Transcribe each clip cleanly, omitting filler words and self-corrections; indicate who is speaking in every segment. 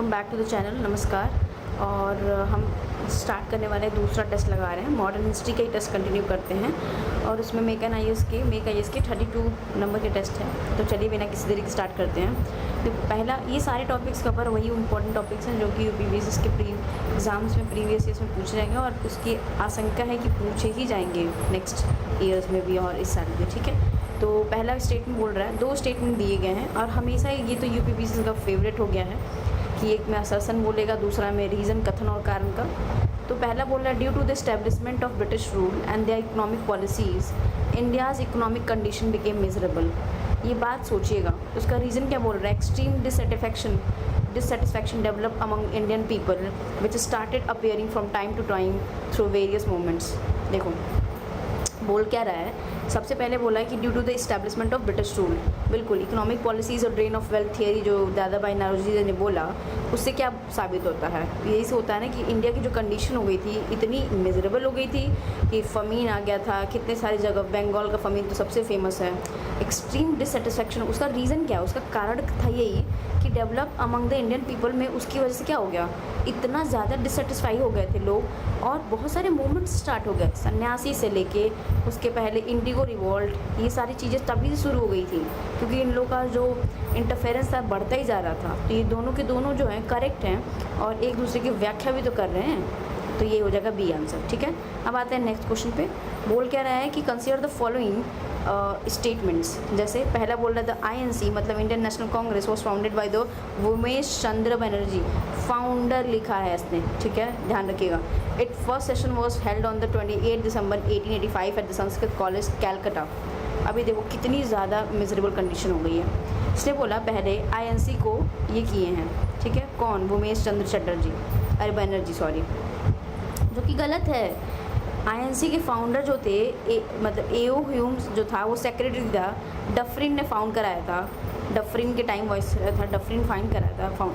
Speaker 1: Welcome back to the channel. नमस्कार। और हम स्टार्ट करने वाले दूसरा टेस्ट लगा रहे हैं। मॉडर्न हिस्ट्री का ही टेस्ट कंटिन्यू करते हैं और उसमें मेक आई एस के 32 नंबर के टेस्ट हैं। तो चलिए बिना किसी देरी के स्टार्ट करते हैं। देखो, पहला ये सारे टॉपिक्स कवर वही इंपॉर्टेंट टॉपिक्स हैं जो कि यूपीपीएससी के एग्ज़ाम्स में प्रीवियस ईयर्स में पूछे जाएंगे और उसकी आशंका है कि पूछे ही जाएंगे नेक्स्ट ईयर्स में भी और इस साल में। ठीक है, तो पहला स्टेटमेंट बोल रहा है, दो स्टेटमेंट दिए गए हैं और हमेशा ये तो यूपीपीएससी का फेवरेट हो गया है कि एक में असर्शन बोलेगा, दूसरा में रीज़न, कथन और कारण का। तो पहला बोल रहा है, due to the establishment of British rule and their economic policies India's economic condition became miserable. ये बात सोचिएगा, उसका रीज़न क्या बोल रहा है, extreme dissatisfaction developed among Indian people which started appearing from time to time through various movements। देखो बोल क्या रहा है, सबसे पहले बोला है कि due to the establishment of British rule. बिल्कुल, इकोनॉमिक पॉलिसीज़ और ड्रेन ऑफ वेल्थ थियरी जो दादा भाई नौरोजी ने बोला, उससे क्या साबित होता है, यही से होता है ना कि इंडिया की जो कंडीशन हो गई थी इतनी मिजरेबल हो गई थी कि फ़मीन आ गया था कितने सारी जगह। बंगाल का फ़मीन तो सबसे फेमस है। एक्सट्रीम डिससेटिस्फैक्शन, उसका रीज़न क्या है, उसका कारण था यही कि develop among the Indian people में उसकी वजह से क्या हो गया, इतना ज़्यादा डिससेटिस्फाई हो गए थे लोग और बहुत सारे मूवमेंट्स स्टार्ट हो गए, सन्यासी से लेके उसके पहले इंडिगो रिवॉल्ट, ये सारी चीज़ें तभी से शुरू हो गई थी क्योंकि इन लोगों का जो इंटरफेरेंस था बढ़ता ही जा रहा था। तो ये दोनों के दोनों जो हैं करेक्ट हैं और एक दूसरे की व्याख्या भी तो कर रहे हैं, तो ये हो जाएगा बी आंसर। ठीक है, अब आते हैं नेक्स्ट क्वेश्चन पे। बोल क्या रहा है कि कंसीडर द फॉलोइंग स्टेटमेंट्स। जैसे पहला बोल रहा था INC मतलब Indian National Congress was founded by the Umesh Chandra Banerjee, founder लिखा है इसने। ठीक है, ध्यान रखिएगा। It first session was held on the 28 December 1885 at the Sanskrit college Calcutta. अभी देखो कितनी ज़्यादा मिजरेबल कंडीशन हो गई है। इसने बोला पहले INC को ये किए हैं, ठीक है, कौन, उमेश चंद्र चटर्जी, अरे बनर्जी सॉरी, जो कि गलत है। INC के फाउंडर जो थे मतलब AO ह्यूम्स जो था वो सेक्रेटरी था, डफरिन ने फाउंड कराया था, डफरिन के टाइम वॉइस था, डफरिन फाइंड कराया था,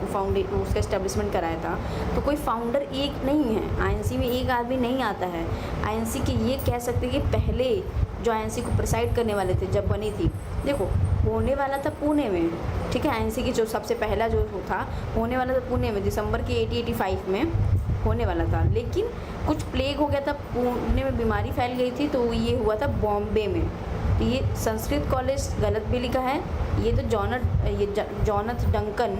Speaker 1: उसका इस्टेब्लिशमेंट कराया था। तो कोई फाउंडर एक नहीं है, INC में एक आदमी नहीं आता है। INC के ये कह सकते कि पहले जो INC को प्रिसाइड करने वाले थे जब बनी थी, देखो होने वाला था पुणे में। ठीक है, INC की जो सबसे पहला जो था होने वाला था पुणे में, दिसंबर के 1885 में होने वाला था, लेकिन कुछ प्लेग हो गया था, पुणे में बीमारी फैल गई थी, तो ये हुआ था बॉम्बे में। तो ये संस्कृत कॉलेज गलत भी लिखा है, ये तो जॉनथ डंकन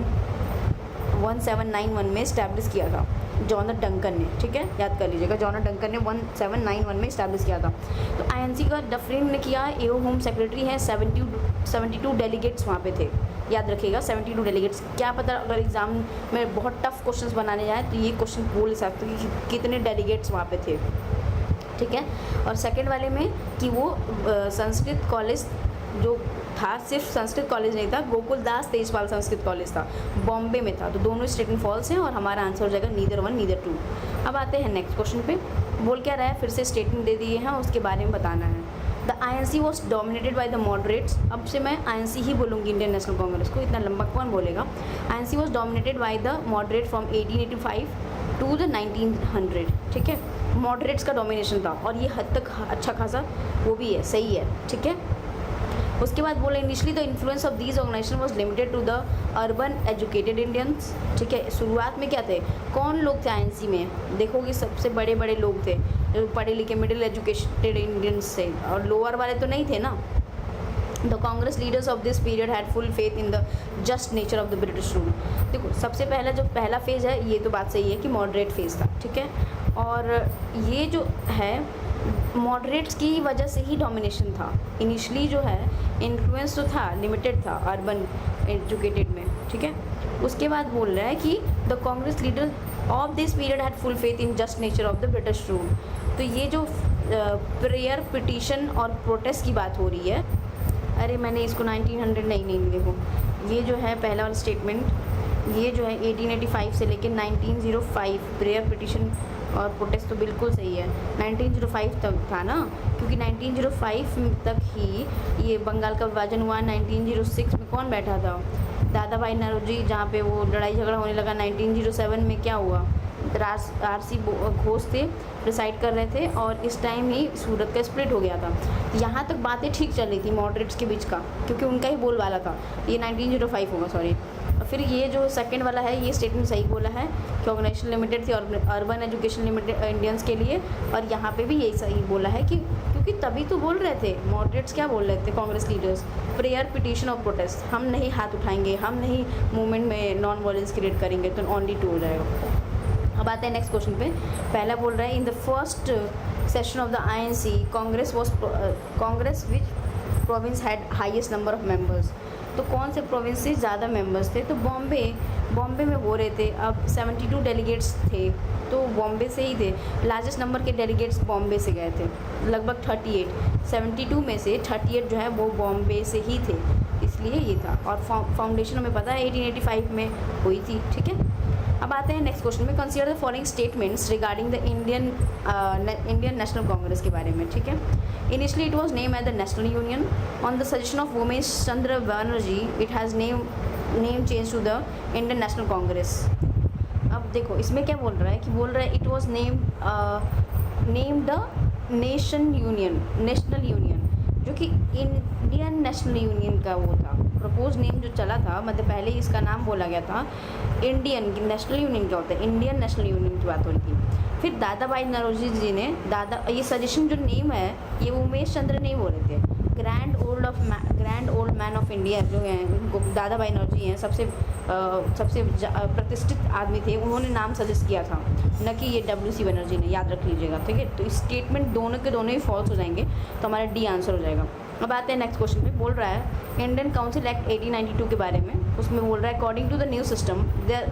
Speaker 1: 1791 में इस्टेब्लिश किया था, जॉनथ डंकन ने। ठीक है, याद कर लीजिएगा, जॉनथ डंकन ने 1791 में इस्टेब्लिश किया था। तो INC का डफरिन ने किया, AO होम सेक्रेटरी हैं, 72 डेलीगेट्स वहाँ पे थे, याद रखिएगा 72 डेलीगेट्स। क्या पता अगर एग्ज़ाम में बहुत टफ क्वेश्चंस बनाने जाए तो ये क्वेश्चन बोल सकते हैं कि कितने डेलीगेट्स वहाँ पे थे। ठीक है, और सेकंड वाले में कि वो संस्कृत कॉलेज जो था, सिर्फ संस्कृत कॉलेज नहीं था, गोकुलदास तेजपाल संस्कृत कॉलेज था, बॉम्बे में था। तो दोनों स्टेटमेंट फॉल्स हैं और हमारा आंसर हो जाएगा नीदर 1 नीदर 2। अब आते हैं नेक्स्ट क्वेश्चन पे। बोल क्या रहा है, फिर से स्टेटमेंट दे दिए हैं, उसके बारे में बताना है। The INC was dominated by the moderates. अब से मैं INC ही बोलूँगी, इंडियन नेशनल कांग्रेस को, इतना लंबा कौन बोलेगा। INC was dominated by the moderate from 1885 to the 1900। ठीक है, मॉडरेट्स का डोमिनेशन था और ये हद तक अच्छा खासा वो भी है, सही है। ठीक है, उसके बाद बोले initially the influence of these organization was limited to the urban educated Indians. ठीक है, शुरुआत में क्या थे, कौन लोग थे INC में, देखोगे सबसे बड़े बड़े लोग थे, पढ़े लिखे मिडिल एजुकेटेड इंडियंस थे, और लोअर वाले तो नहीं थे ना। The Congress leaders of this period had full faith in the just nature of the British rule. देखो सबसे पहला जो पहला फेज़ है, ये तो बात सही है कि मॉडरेट फेज़ था। ठीक है, और ये जो है मॉडरेट्स की वजह से ही डोमिनेशन था। इनिशियली जो है इन्फ्लुएंस तो था, लिमिटेड था अर्बन एजुकेटेड में। ठीक है, उसके बाद बोल रहा है कि the Congress leader of this period had full faith in just nature of the British rule. तो ये जो प्रेयर, पिटीशन और प्रोटेस्ट की बात हो रही है, अरे मैंने इसको 1900 नहीं देखो, ये जो है पहला वाला स्टेटमेंट, ये जो है 1885 से लेकर 1905 प्रेयर, पिटीशन और प्रोटेस्ट तो बिल्कुल सही है। 1905 तक था ना, क्योंकि 1905 तक ही ये बंगाल का विभाजन हुआ। 1906 में कौन बैठा था, दादा भाई नौरोजी, जहाँ पे वो लड़ाई झगड़ा होने लगा। 1907 में क्या हुआ, RC घोष थे, प्रिसाइड कर रहे थे, और इस टाइम ही सूरत का स्प्लिट हो गया था। यहाँ तक बातें ठीक चल रही थी मॉडरेट्स के बीच का, क्योंकि उनका ही बोलबाला था। ये 1905 होगा, सॉरी। फिर ये जो सेकंड वाला है ये स्टेटमेंट सही बोला है कि ऑर्गेनाइजेशन लिमिटेड थी अर्बन एजुकेशन लिमिटेड इंडियंस के लिए, और यहाँ पे भी यही सही बोला है कि क्योंकि तभी तो बोल रहे थे मॉडरेट्स, क्या बोल रहे थे कांग्रेस लीडर्स, प्रेयर पिटिशन और प्रोटेस्ट, हम नहीं हाथ उठाएंगे, हम नहीं मूवमेंट में नॉन वायलेंस क्रिएट करेंगे, तो ओनली 2 हो जाएगा। अब आते हैं नेक्स्ट क्वेश्चन पे। पहला बोल रहा है in the first session of the INC Congress which province had highest number of members. तो कौन से प्रोविंस से ज़्यादा मेंबर्स थे? तो बॉम्बे में हो रहे थे। अब 72 डेलीगेट्स थे तो बॉम्बे से ही थे, लार्जेस्ट नंबर के डेलीगेट्स बॉम्बे से गए थे, लगभग 38। 72 में से 38 जो है वो बॉम्बे से ही थे, इसलिए ये था। और फाउंडेशन हमें पता है 1885 में हुई थी, ठीक है। अब आते हैं नेक्स्ट क्वेश्चन में। Consider the following statements regarding the Indian National Congress के बारे में, ठीक है। Initially it was name as the National Union, on the suggestion of Umesh Chandra Banerjee it has name change to the Indian National Congress. अब देखो इसमें क्या बोल रहा है कि बोल रहा है it was name the National union, जो कि इंडियन नेशनल यूनियन का वो था प्रपोज नेम जो चला था, मतलब पहले ही इसका नाम बोला गया था। इंडियन नेशनल यूनियन क्या होता है? इंडियन नेशनल यूनियन की बात हो रही थी। फिर दादा भाई नौरोजी जी ने ये सजेशन जो नेम है ये उमेश चंद्र नहीं बोले थे, grand old man of India जो हैं उनको दादा भाई नौरोजी हैं, सबसे प्रतिष्ठित आदमी थे, उन्होंने नाम सजेस्ट किया था, न कि ये WC बनर्जी ने, याद रख लीजिएगा, ठीक है। तो इस स्टेटमेंट दोनों के दोनों ही फॉल्स हो जाएंगे, तो हमारा D आंसर हो जाएगा। अब आते हैं नेक्स्ट क्वेश्चन पे। बोल रहा है इंडियन काउंसिल एक्ट 1892 के बारे में। उसमें बोल रहा है according to the new system there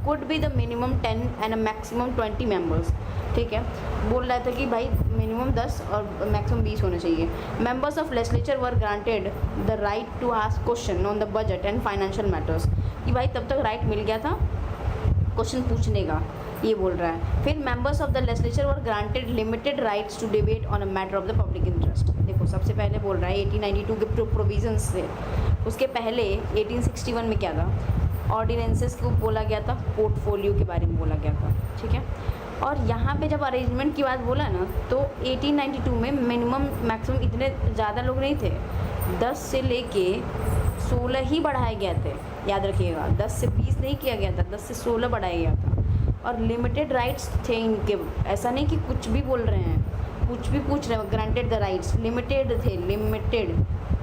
Speaker 1: could be the minimum 10 and a maximum 20 members, ठीक है। बोल रहा था कि भाई मिनिमम 10 और मैक्सिमम 20 होने चाहिए। Members of legislature were granted the right to ask question on the budget and financial matters, कि भाई तब तक राइट मिल गया था क्वेश्चन पूछने का, ये बोल रहा है। फिर members of the legislature were granted limited rights to debate on a matter of the public interest. देखो सबसे पहले बोल रहा है 1892 के प्रोविजंस से, उसके पहले 1861 में क्या था, ऑर्डिनेंसेस को बोला गया था, पोर्टफोलियो के बारे में बोला गया था, ठीक है। और यहाँ पे जब अरेंजमेंट की बात बोला ना, तो 1892 में मिनिमम मैक्सिमम इतने ज़्यादा लोग नहीं थे, 10 से लेके 16 ही बढ़ाए गए थे, याद रखिएगा, 10 से 20 नहीं किया गया था, 10 से 16 बढ़ाया गया था। और लिमिटेड राइट्स थे इनके, ऐसा नहीं कि कुछ भी बोल रहे हैं, कुछ भी पूछ रहे हैं, ग्रांटेड द राइट्स, लिमिटेड थे, लिमिटेड,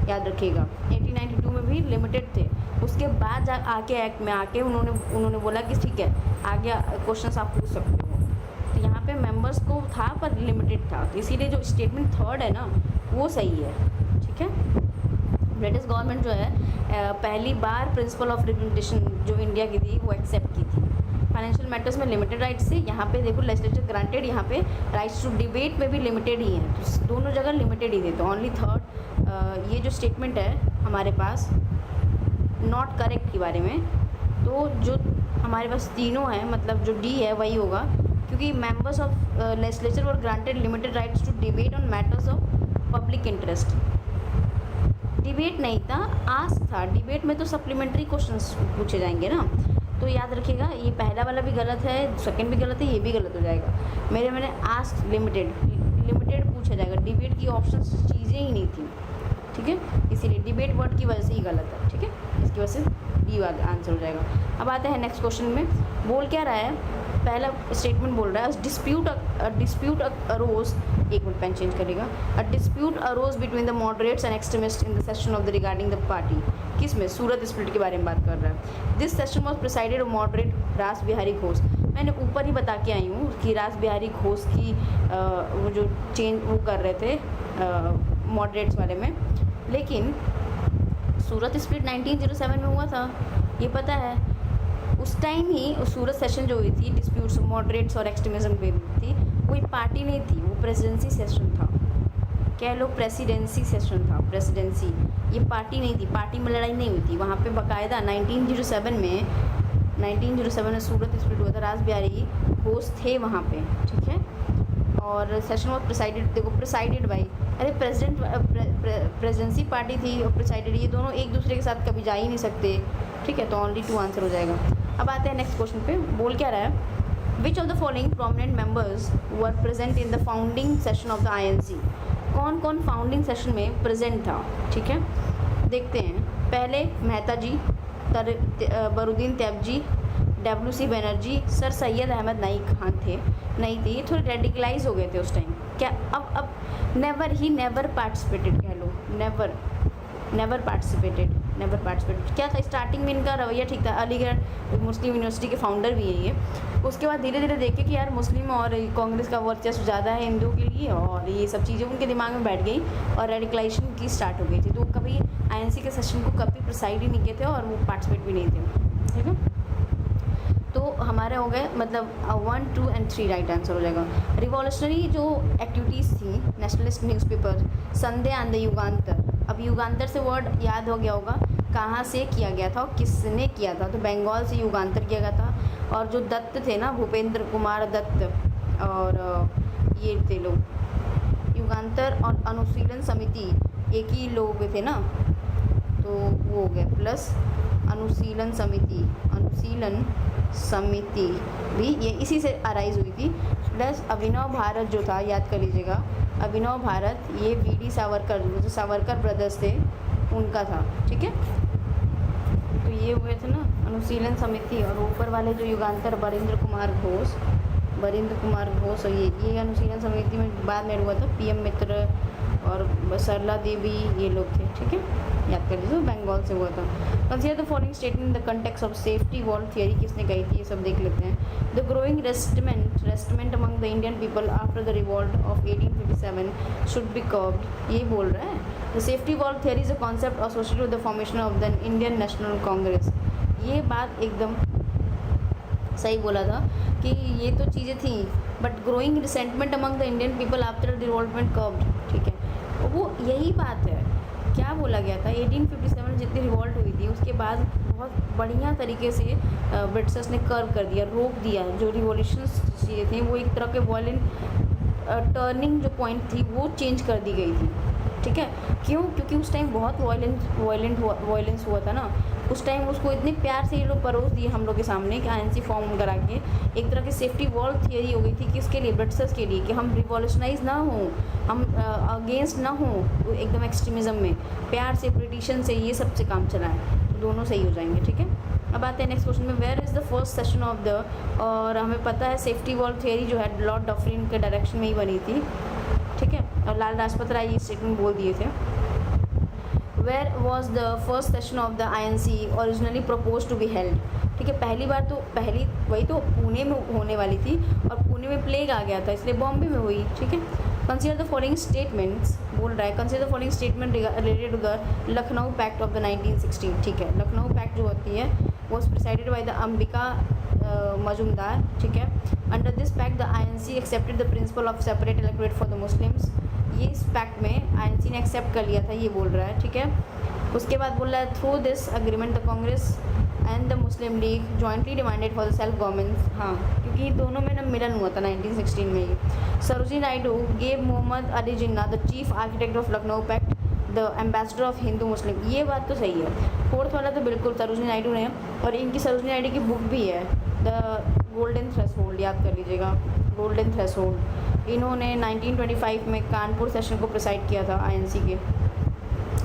Speaker 1: याद रखिएगा। 1892 में भी लिमिटेड थे। उसके बाद आके एक्ट में आके उन्होंने बोला कि ठीक है आगे क्वेश्चन आप पूछ सकते हो। तो यहाँ पे मेंबर्स को था पर लिमिटेड था, तो इसीलिए जो स्टेटमेंट थर्ड है ना वो सही है, ठीक है। ब्रिटिश गवर्नमेंट जो है पहली बार प्रिंसिपल ऑफ रिप्रेजेंटेशन जो इंडिया की थी वो एक्सेप्ट की थी। फाइनेंशियल मैटर्स में लिमिटेड राइट्स से, यहाँ पे देखो लेजिस्लेचर ग्रांटेड, यहाँ पे राइट्स टू डिबेट में भी लिमिटेड ही हैं, तो दोनों जगह लिमिटेड ही थे। तो ओनली थर्ड ये जो स्टेटमेंट है हमारे पास नॉट करेक्ट के बारे में, तो जो हमारे पास तीनों हैं मतलब जो D है वही होगा, क्योंकि members of legislature were granted limited rights to debate on matters of public interest. Debate नहीं था, आस्क था। डिबेट में तो सप्लीमेंट्री क्वेश्चंस पूछे जाएंगे ना, तो याद रखिएगा ये पहला वाला भी गलत है, सेकंड भी गलत है, ये भी गलत हो जाएगा। मैंने आस्क लिमिटेड पूछा जाएगा, डिबेट की ऑप्शन चीज़ें ही नहीं थी, ठीक है, इसीलिए डिबेट वर्ड की वजह से ही गलत है, ठीक है, इसकी वजह से D वाला आंसर हो जाएगा। अब आते हैं नेक्स्ट क्वेश्चन में। बोल क्या रहा है, पहला स्टेटमेंट बोल रहा है डिस्प्यूट अरोज, एक मिनट पेन चेंज करेगा, a dispute arose between the moderates and extremist in the session of the regarding the party. किस में? सूरत स्प्लिट के बारे में बात कर रहा है। This session was presided moderate रास बिहारी घोष। मैंने ऊपर ही बता के आई हूँ कि रास बिहारी घोष की वो जो चेंज वो कर रहे थे मॉडरेट्स वाले में, लेकिन सूरत स्प्लिट 1907 में हुआ था, ये पता है। उस टाइम ही सूरत सेशन जो हुई थी डिस्प्यूट्स मॉडरेट्स और एक्सट्रीमिज्म पे थी, कोई पार्टी नहीं थी, वो प्रेसिडेंसी सेशन था, कह लो प्रेसिडेंसी सेशन था, प्रेसिडेंसी, ये पार्टी नहीं थी, पार्टी में लड़ाई नहीं हुई थी वहाँ पे। बाकायदा 1907 में सूरत स्प्लिट हुआ था, रास बिहारी घोष थे वहाँ पे, ठीक है। और सेशन वॉज प्रिसाइडेड, देखो प्रिसाइडेड बाई, अरे प्रेसिडेंसी पार्टी थी और प्रिसाइडेड, ये दोनों एक दूसरे के साथ कभी जा ही नहीं सकते, ठीक है। तो ओनली 2 आंसर हो जाएगा। अब आते हैं नेक्स्ट क्वेश्चन पे। बोल क्या रहा है, which of the following prominent members were present in the founding session of the INC। कौन कौन फाउंडिंग सेशन में प्रेजेंट था, ठीक है, देखते हैं। पहले मेहता जी, बरुद्दीन तैयबजी, WC बनर्जी, सर सैयद अहमद नई खान थे, नहीं थे, ये थोड़े रेडिकलाइज हो गए थे उस टाइम। क्या अब नेवर पार्टिसिपेटेड कह लो, नेवर पार्टिसिपेटेड। क्या था, स्टार्टिंग में इनका रवैया ठीक था, अलीगढ़ मुस्लिम यूनिवर्सिटी के फाउंडर भी है ये। उसके बाद धीरे धीरे देखे कि यार मुस्लिम और कांग्रेस का वर्चस्व ज़्यादा है हिंदुओं के लिए, और ये सब चीज़ें उनके दिमाग में बैठ गई और रेडिकलाइजेशन की स्टार्ट हो गई थी। तो कभी INC के सेशन को कभी प्रिसाइड ही नहीं किए थे और वो पार्टिसिपेट भी नहीं थे, ठीक है। तो हमारे हो गए मतलब 1, 2 एंड 3 राइट आंसर हो जाएगा। रिवॉल्यूशनरी जो एक्टिविटीज़ थी, nationalist newspaper, Sunday and the Yugantar. अब युगांतर से वर्ड याद हो गया होगा, कहाँ से किया गया था और किसने किया था, तो बंगाल से युगांतर किया गया था। और जो दत्त थे ना, भूपेंद्र कुमार दत्त, और ये थे लोग, युगांतर और अनुशीलन समिति एक ही लोग थे ना, तो वो हो गया, प्लस अनुशीलन समिति भी ये इसी से अराइज हुई थी, प्लस अभिनव भारत जो था, याद कर लीजिएगा, अभिनव भारत ये VD सावरकर, जो सावरकर ब्रदर्स थे उनका था, ठीक है। तो ये हुए थे ना अनुशीलन समिति, और ऊपर वाले जो युगांतर बरिंद्र कुमार घोष, और ये अनुशीलन समिति में बाद में हुआ था PM मित्र और सरला देवी, ये लोग थे, ठीक है, याद कर लीजिए, बंगाल से हुआ था। Consider the following statement in the context of safety wall theory, किसने कही थी, ये सब देख लेते हैं। The growing resentment among the Indian people after the revolt of 1857 should be curbed, ये बोल रहा है। The safety wall theory is a concept associated with the formation of the Indian National Congress, ये बात एकदम सही बोला था कि ये तो चीज़ें थी, but growing resentment among the Indian people after the रिवॉल्टमेंट कर्ब्ड, ठीक है, वो यही बात है। क्या बोला गया था, 1857 जितनी रिवॉल्ट हुई थी उसके बाद बहुत बढ़िया तरीके से ब्रिटिशर्स ने कर्व कर दिया, रोक दिया। जो रिवॉल्यूशंस चीज़ें थी वो एक तरह के वॉयलेंट टर्निंग जो पॉइंट थी वो चेंज कर दी गई थी, ठीक है। क्यों? क्योंकि उस टाइम बहुत वॉयलेंस हुआ था ना, उस टाइम उसको इतने प्यार से ये लोग परोस दिए हम लोग के सामने कि INC फॉर्म करा के एक तरह की सेफ्टी वॉल थियरी हो गई थी, किसके लिए, ब्रिटिशर्स के लिए, कि हम रिवॉल्यूशनाइज ना हों, हम अगेंस्ट ना हों एकदम एक्सट्रीमिज़म में, प्यार से ब्रिटिशन से ये सब से काम चलाएं, तो दोनों सही हो जाएंगे, ठीक है। अब आते हैं नेक्स्ट क्वेश्चन में, where is the first session of the, और हमें पता है सेफ्टी वॉल थियरी जो है लॉर्ड डफरिन के डायरेक्शन में ही बनी थी, ठीक है, और लाल लाजपत राय ये स्टेटमेंट बोल दिए थे। Where was the first session of the INC originally propose to be held, ठीक है, पहली बार तो वही तो पुणे में होने वाली थी, और पुणे में प्लेग आ गया था इसलिए बॉम्बे में हुई, ठीक है। कंसीडर द फॉलोइंग स्टेटमेंट्स, बोल रहा है, consider the following statement related to the Lucknow pact of the 1916, ठीक है, लखनऊ पैक्ट जो होती है was presided by the Ambika Majumdar, ठीक है। Under this pact the INC accepted the principle of separate electorate for the Muslims, ये इस पैक्ट में INC ने एक्सेप्ट कर लिया था, ये बोल रहा है, ठीक है। उसके बाद बोल रहा है, through this agreement the Congress and the Muslim league jointly demanded for the self government, हाँ, क्योंकि दोनों में ना मिलन हुआ था 1916 में ही। Sarojini Naidu gave Mohammad Ali Jinnah the chief architect of Lucknow pact the ambassador of Hindu Muslim, ये बात तो सही है। फोर्थ वाला तो बिल्कुल सरोजिनी नायडू ने, और इनकी सरोजिनी नायडू की बुक भी है, द गोल्डन थ्रेशोल्ड, याद कर लीजिएगा, गोल्डन थ्रेशोल्ड। इन्होंने 1925 में कानपुर सेशन को प्रिसाइड किया था INC के,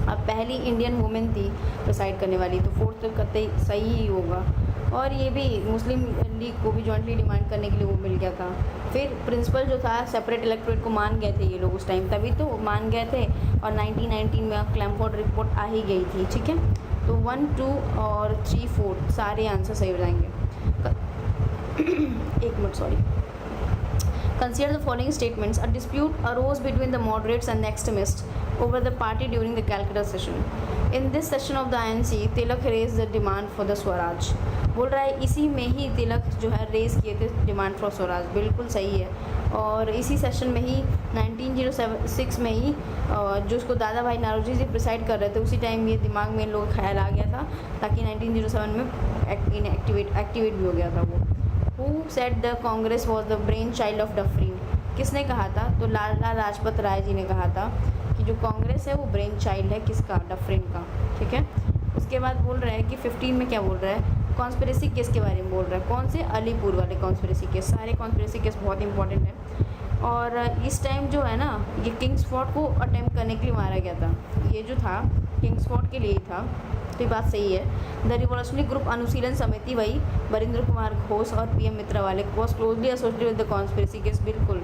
Speaker 1: अब पहली इंडियन वुमेन थी प्रिसाइड करने वाली, तो फोर्थ तो कतई सही ही होगा। और ये भी मुस्लिम लीग को भी जॉइंटली डिमांड करने के लिए वो मिल गया था। फिर प्रिंसिपल जो था सेपरेट इलेक्टोरेट को मान गए थे ये लोग उस टाइम, तभी तो मान गए थे, और 1919 में क्लैमफोर्ड रिपोर्ट आ ही गई थी, ठीक है। तो 1, 2 और 3, 4 सारे आंसर सही हो जाएंगे। एक minute, sorry. Consider the following statements. A dispute arose between the moderates and the extremists over the party during the Calcutta session. In this session of the INC, Tilak raised the demand for the Swaraj. बोल रहा है इसी में ही तिलक जो है rays किए थे demand for Swaraj, बिल्कुल सही है। और इसी सेशन में ही 1906 में ही जो उसको दादा भाई नारोजी जी प्रिसाइड कर रहे थे, उसी टाइम ये दिमाग में इन लोगों का ख्याल आ गया था, ताकि 1907 में एक्टिवेट भी हो गया था वो। Who said the Congress was the brain child of Dufferin? किसने कहा था? तो लाला लाजपत राय जी ने कहा था कि जो कांग्रेस है वो ब्रेन चाइल्ड है किसका, डफरिन का, ठीक है। उसके बाद बोल रहा है कि 15 में क्या बोल रहा है, कॉन्स्पिरेसी केस के बारे में बोल रहा है। कौन से? अलीपुर वाले कॉन्स्पिरेसी केस, सारे कॉन्स्पिरेसी केस बहुत इंपॉर्टेंट है। और इस टाइम जो है ना, ये किंग्स फोर्ट को अटैम्प्ट करने के लिए मारा गया था। ये जो था किंग्स फोर्ट के लिए ही था, भी बात सही है। द रिवॉल्यूशनरी ग्रुप अनुशीलन समिति वही वरिंद्र कुमार घोष और पीएम मित्रा वाले was closely associated with the conspiracy case. बिल्कुल।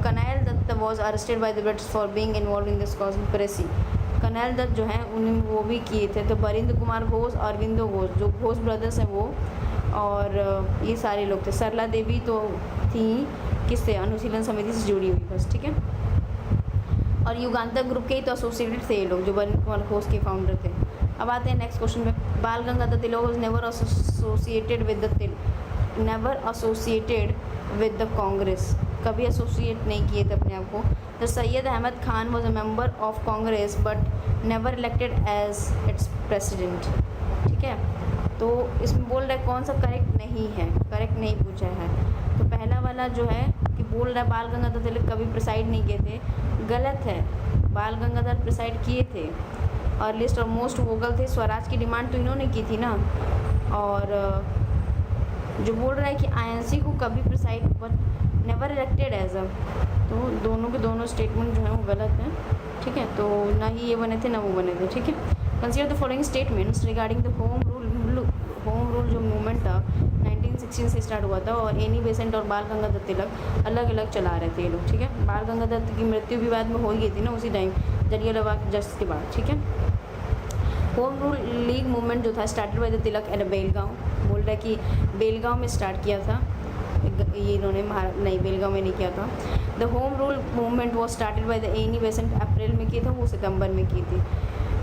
Speaker 1: Kanailal Dutt was arrested by the British for being involved in this conspiracy. Kanailal Dutt जो हैं उन्हें वो भी किए थे। तो वरिंद्र कुमार घोष, अरविंदो घोष, जो घोष ब्रदर्स हैं वो, और ये सारे लोग थे। सरला देवी तो थी किससे, अनुशीलन समिति से जुड़ी हुई बस, ठीक है। और युगांतर ग्रुप के ही तो एसोसिएटेड थे ये लोग, जो वरिंद्र कुमार घोष के फाउंडर थे। अब आते हैं नेक्स्ट क्वेश्चन पे। Bal Gangadhar Tilak was never associated with the never associated with the Congress, कभी एसोसिएट नहीं किए थे अपने आप को। The Syed Ahmad Khan was a member of Congress but never elected as its president, ठीक है। तो इसमें बोल रहा है कौन सा करेक्ट नहीं है, करेक्ट नहीं पूछा है। तो पहला वाला जो है कि बोल रहा है बाल गंगाधर तिलक कभी प्रिसाइड नहीं किए थे, गलत है। बाल गंगाधर प्रिसाइड किए थे और लिस्ट और मोस्ट वोकल थे। स्वराज की डिमांड तो इन्होंने की थी ना। और जो बोल रहा है कि आईएनसी को कभी preside but never elected as a, तो दोनों के दोनों स्टेटमेंट जो है वो गलत हैं, ठीक है। तो ना ही ये बने थे ना वो बने थे, ठीक है। Consider the following statements regarding the home rule जो मूवमेंट था 1916 से स्टार्ट हुआ था और एनी बेसेंट और बाल गंगाधर तिलक अलग अलग चला रहे थे ये लोग, ठीक है। बाल गंगाधर की मृत्यु भी बाद में हो गई थी ना उसी टाइम जलियांवाला बाग जस्ट के बाद, ठीक है। होम रूल लीग मूवमेंट जो था started by the Tilak at Belgaum, बोल रहा है कि बेलगांव में स्टार्ट किया था ये इन्होंने, नहीं बेलगांव में नहीं किया था। The home rule movement was started by the Annie Besant, अप्रैल में की था, वो सितंबर में की थी।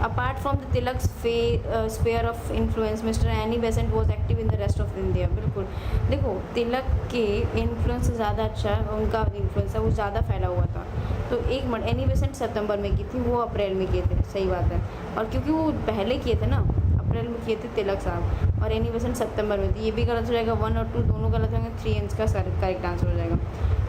Speaker 1: Apart from the Tilak sphere of influence mister Annie Besant was active in the rest of India. बिल्कुल, देखो तिलक के इन्फ्लुएंस से ज़्यादा अच्छा उनका इन्फ्लुएंस है वो ज़्यादा फैला हुआ था। तो एक मिनट, एनी बेसेंट सितंबर में की थी, वो अप्रैल में किए थे, सही बात है। और क्योंकि वो पहले किए थे ना, अप्रैल में किए थे तिलक साहब और एनी बेसेंट सितंबर में थी, ये भी गलत हो जाएगा। 1 और 2 दोनों गलत होंगे, 3 इसका करेक्ट आंसर हो जाएगा।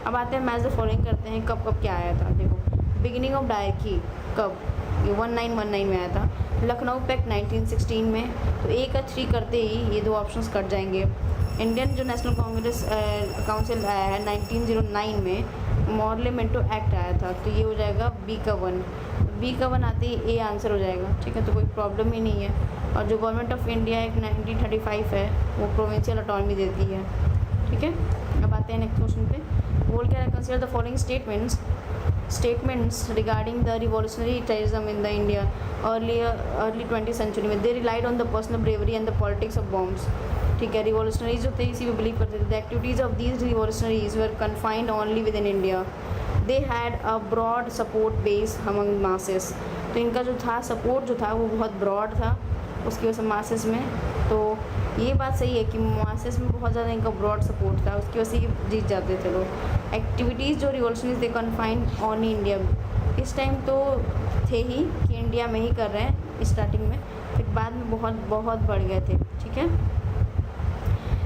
Speaker 1: अब आते हैं मैच द फॉलोइंग करते हैं, कब कब क्या आया था। देखो बिगिनिंग ऑफ डायरकी कब, ये 1919 में आया था। लखनऊ पैक्ट 1916 में, तो 1 और 3 करते ही ये 2 ऑप्शंस कट जाएंगे। इंडियन जो नेशनल कांग्रेस काउंसिल आया है 1909 में, मॉर्लेमेंटो एक्ट आया था, तो ये हो जाएगा बी का 1। बी का 1 आते ही ए आंसर हो जाएगा, ठीक है। तो कोई प्रॉब्लम ही नहीं है। और जो गवर्नमेंट ऑफ इंडिया एक 1935 है वो प्रोविंशियल ऑटोनॉमी देती है, ठीक है। अब आते हैं नेक्स्ट क्वेश्चन पे। बोल क्या है, consider the following statements regarding the revolutionary terrorism in the India early 20th century में, they relied on the personal bravery and the politics of bombs, ठीक है। रिवॉल्यूशनरीज जो थे इसी पे बिलीव करते थे। The activities of these revolutionaries were confined only within India, they had a broad support base among masses, तो इनका जो था सपोर्ट जो था वो बहुत ब्रॉड था उसकी वजह से मासेस में। तो ये बात सही है कि मासेस में बहुत ज़्यादा इनका ब्रॉड सपोर्ट था, उसकी वजह से ये जीत जाते थे लोग। एक्टिविटीज़ जो रिवॉल्यूशनरीज थे कन्फाइंड ऑनली इंडिया, इस टाइम तो थे ही कि इंडिया में ही कर रहे हैं स्टार्टिंग में, फिर बाद में बहुत बहुत बढ़ गए थे, ठीक है।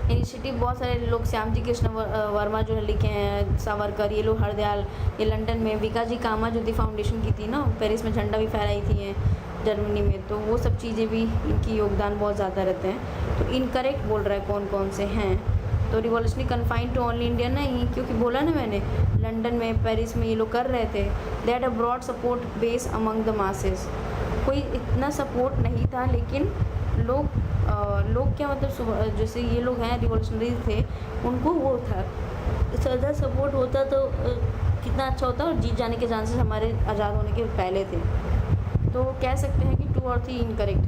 Speaker 1: इनिशिएटिव बहुत सारे लोग, श्याम जी कृष्ण वर्मा जो है लिखे हैं, सावरकर, ये लोग हरदयाल, ये लंदन में, विकाजी कामा जो थी फाउंडेशन की थी ना, पेरिस में झंडा भी फहराई थी हैं जर्मनी में, तो वो सब चीज़ें भी इनकी योगदान बहुत ज़्यादा रहते हैं। तो इनकरेक्ट बोल रहा है कौन कौन से हैं, तो revolutionary confined to only India नहीं, क्योंकि बोला ना मैंने लंदन में पेरिस में ये लोग कर रहे थे। That a broad support base among the masses, कोई इतना सपोर्ट नहीं था, लेकिन लोग क्या मतलब जैसे ये लोग हैं रिवॉल्यूशनरीज थे उनको वो था ज़्यादा सपोर्ट होता तो कितना अच्छा होता और जीत जाने के चांसेस हमारे आज़ाद होने के पहले थे। तो कह सकते हैं कि 2 और 3 इनकरेक्ट।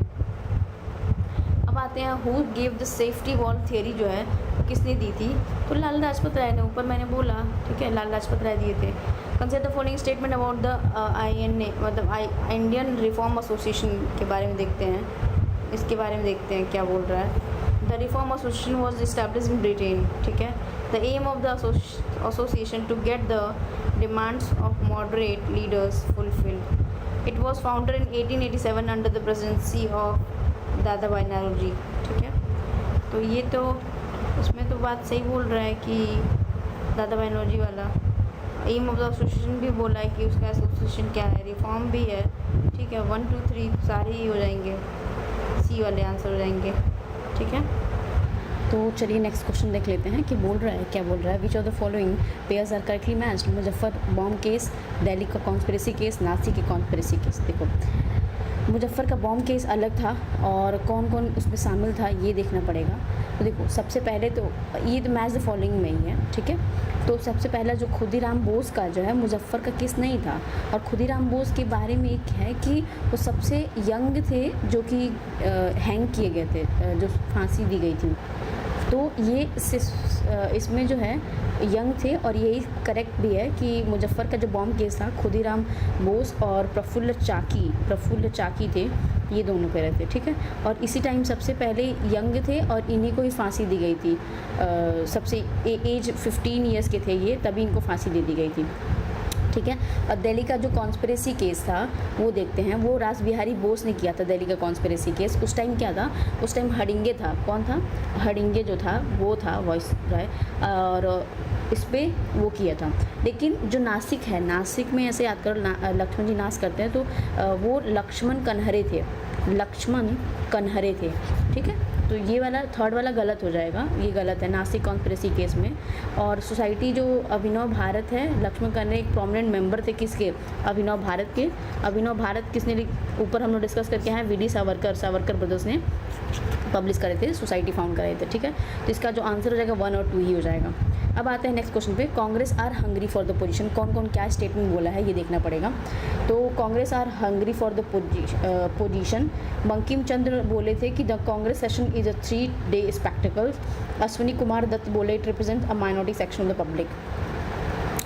Speaker 1: अब आते हैं who give the safety wall theory जो है किसने दी थी, तो लाला लाजपत राय ने, ऊपर मैंने बोला, ठीक है, लाला लाजपत राय दिए थे। Consider the following statement about the INA मतलब इंडियन रिफॉर्म एसोसिएशन के बारे में देखते हैं, इसके बारे में देखते हैं क्या बोल रहा है। The reform association was establish in Britain, ठीक है। The aim of the association to get the demands of moderate leaders fulfilled. It was founded in 1887 under the presidency of Dadabhai Naoroji, ठीक है। तो ये तो उसमें तो बात सही बोल रहा है कि दादा भाई नौरोजी वाला। एम ऑफ द एसोसिएशन भी बोला है कि उसका एसोसिएशन क्या है, रिफॉर्म भी है, ठीक है। 1 2 3 सारे ही हो जाएंगे, सी वाले आंसर हो जाएंगे, ठीक है। तो चलिए नेक्स्ट क्वेश्चन देख लेते हैं कि बोल रहा है क्या बोल रहा है। Which of the following pairs are correctly matched, Muzaffar bomb case, Delhi का कॉन्स्पिरेसी केस, नासिक की कॉन्स्पिरेसी केस। देखो मुजफ्फ़र का बॉम्ब केस अलग था और कौन कौन उसमें शामिल था ये देखना पड़ेगा। तो देखो सबसे पहले तो ये तो मैच द फॉलोइंग में ही है, ठीक है। तो सबसे पहला जो खुदीराम बोस का जो है मुजफ्फ़र का केस नहीं था। और खुदीराम बोस के बारे में एक है कि वो सबसे यंग थे जो कि हैंग किए गए थे, जो फांसी दी गई थी। तो ये इसमें जो है यंग थे और यही करेक्ट भी है कि मुजफ्फ़र का जो बॉम्ब केस था खुदीराम बोस और प्रफुल्ल चाकी थे, ये दोनों कह रहे थे, ठीक है। और इसी टाइम सबसे पहले यंग थे और इन्हीं को ही फांसी दी गई थी। सबसे एज 15 ईयर्स के थे ये, तभी इनको फांसी दे दी गई थी, ठीक है। और दिल्ली का जो कॉन्स्पिरेसी केस था वो देखते हैं। वो रास बिहारी बोस ने किया था दिल्ली का कॉन्स्पिरेसी केस। उस टाइम क्या था, उस टाइम हडिंगे था। कौन था? हडिंगे जो था वो था वॉइस राय, और इस पर वो किया था। लेकिन जो नासिक है, नासिक में ऐसे याद करो लक्ष्मण जी नाश करते हैं, तो वो लक्ष्मण कन्हरे थे, ठीक है। तो ये वाला थर्ड वाला गलत हो जाएगा, ये गलत है नासिक कॉन्स्पिरेसी केस में। और सोसाइटी जो अभिनव भारत है, लक्ष्मण कन्हरे एक प्रोमिनेंट मेंबर थे किसके? अभिनव भारत के। अभिनव भारत किसने ऊपर हम लोग डिस्कस करके हैं, वी डी सावरकर ब्रदर्स ने पब्लिश करे थे, सोसाइटी फाउंड कराए थे, ठीक है। तो इसका जो आंसर हो जाएगा 1 और 2 ही हो जाएगा। अब आते हैं नेक्स्ट क्वेश्चन पे। Congress are hungry for the position, कौन कौन क्या स्टेटमेंट बोला है ये देखना पड़ेगा। तो Congress are hungry for the position, Bankim Chandra बोले थे कि the Congress session is a 3-day spectacle. Ashwini Kumar Dutt बोले it represent a minority section of the public.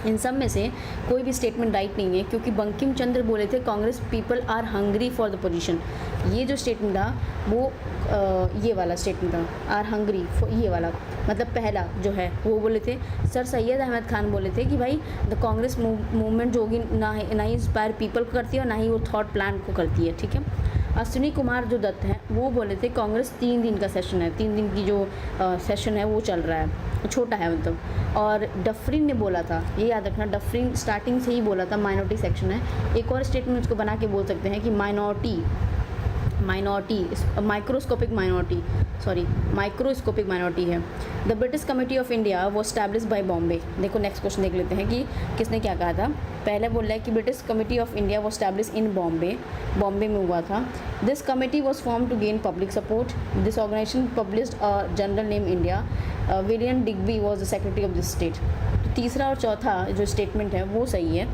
Speaker 1: इन सब में से कोई भी स्टेटमेंट राइट नहीं है, क्योंकि बंकिम चंद्र बोले थे Congress people are hungry for the position. ये जो स्टेटमेंट था वो ये वाला स्टेटमेंट था, आर हंग्री, ये वाला मतलब पहला जो है वो बोले थे। सर सैयद अहमद खान बोले थे कि भाई द कांग्रेस मूवमेंट जो होगी ना ही इंस्पायर पीपल को करती है और ना ही वो थॉट प्लान को करती है, ठीक है। अश्विनी कुमार जो दत्त हैं वो बोले थे कांग्रेस 3 दिन का सेशन है, 3 दिन की जो सेशन है वो चल रहा है, छोटा है मतलब। और डफरिन ने बोला था, ये याद रखना, डफरिन स्टार्टिंग से ही बोला था माइनॉरिटी सेक्शन है। एक और स्टेटमेंट उसको बना के बोल सकते हैं कि माइक्रोस्कोपिक माइनॉरिटी है। The British committee of India वो स्टैब्लिश बाय बॉम्बे। देखो नेक्स्ट क्वेश्चन देख लेते हैं कि किसने क्या कहा था। पहले बोल रहा है कि ब्रिटिश कमेटी ऑफ इंडिया वो स्टैब्लिश इन बॉम्बे में हुआ था। This committee was form to gain public support. This organisation published a journal name India. William Digby was the secretary of this state. तीसरा और चौथा जो स्टेटमेंट है वो सही है।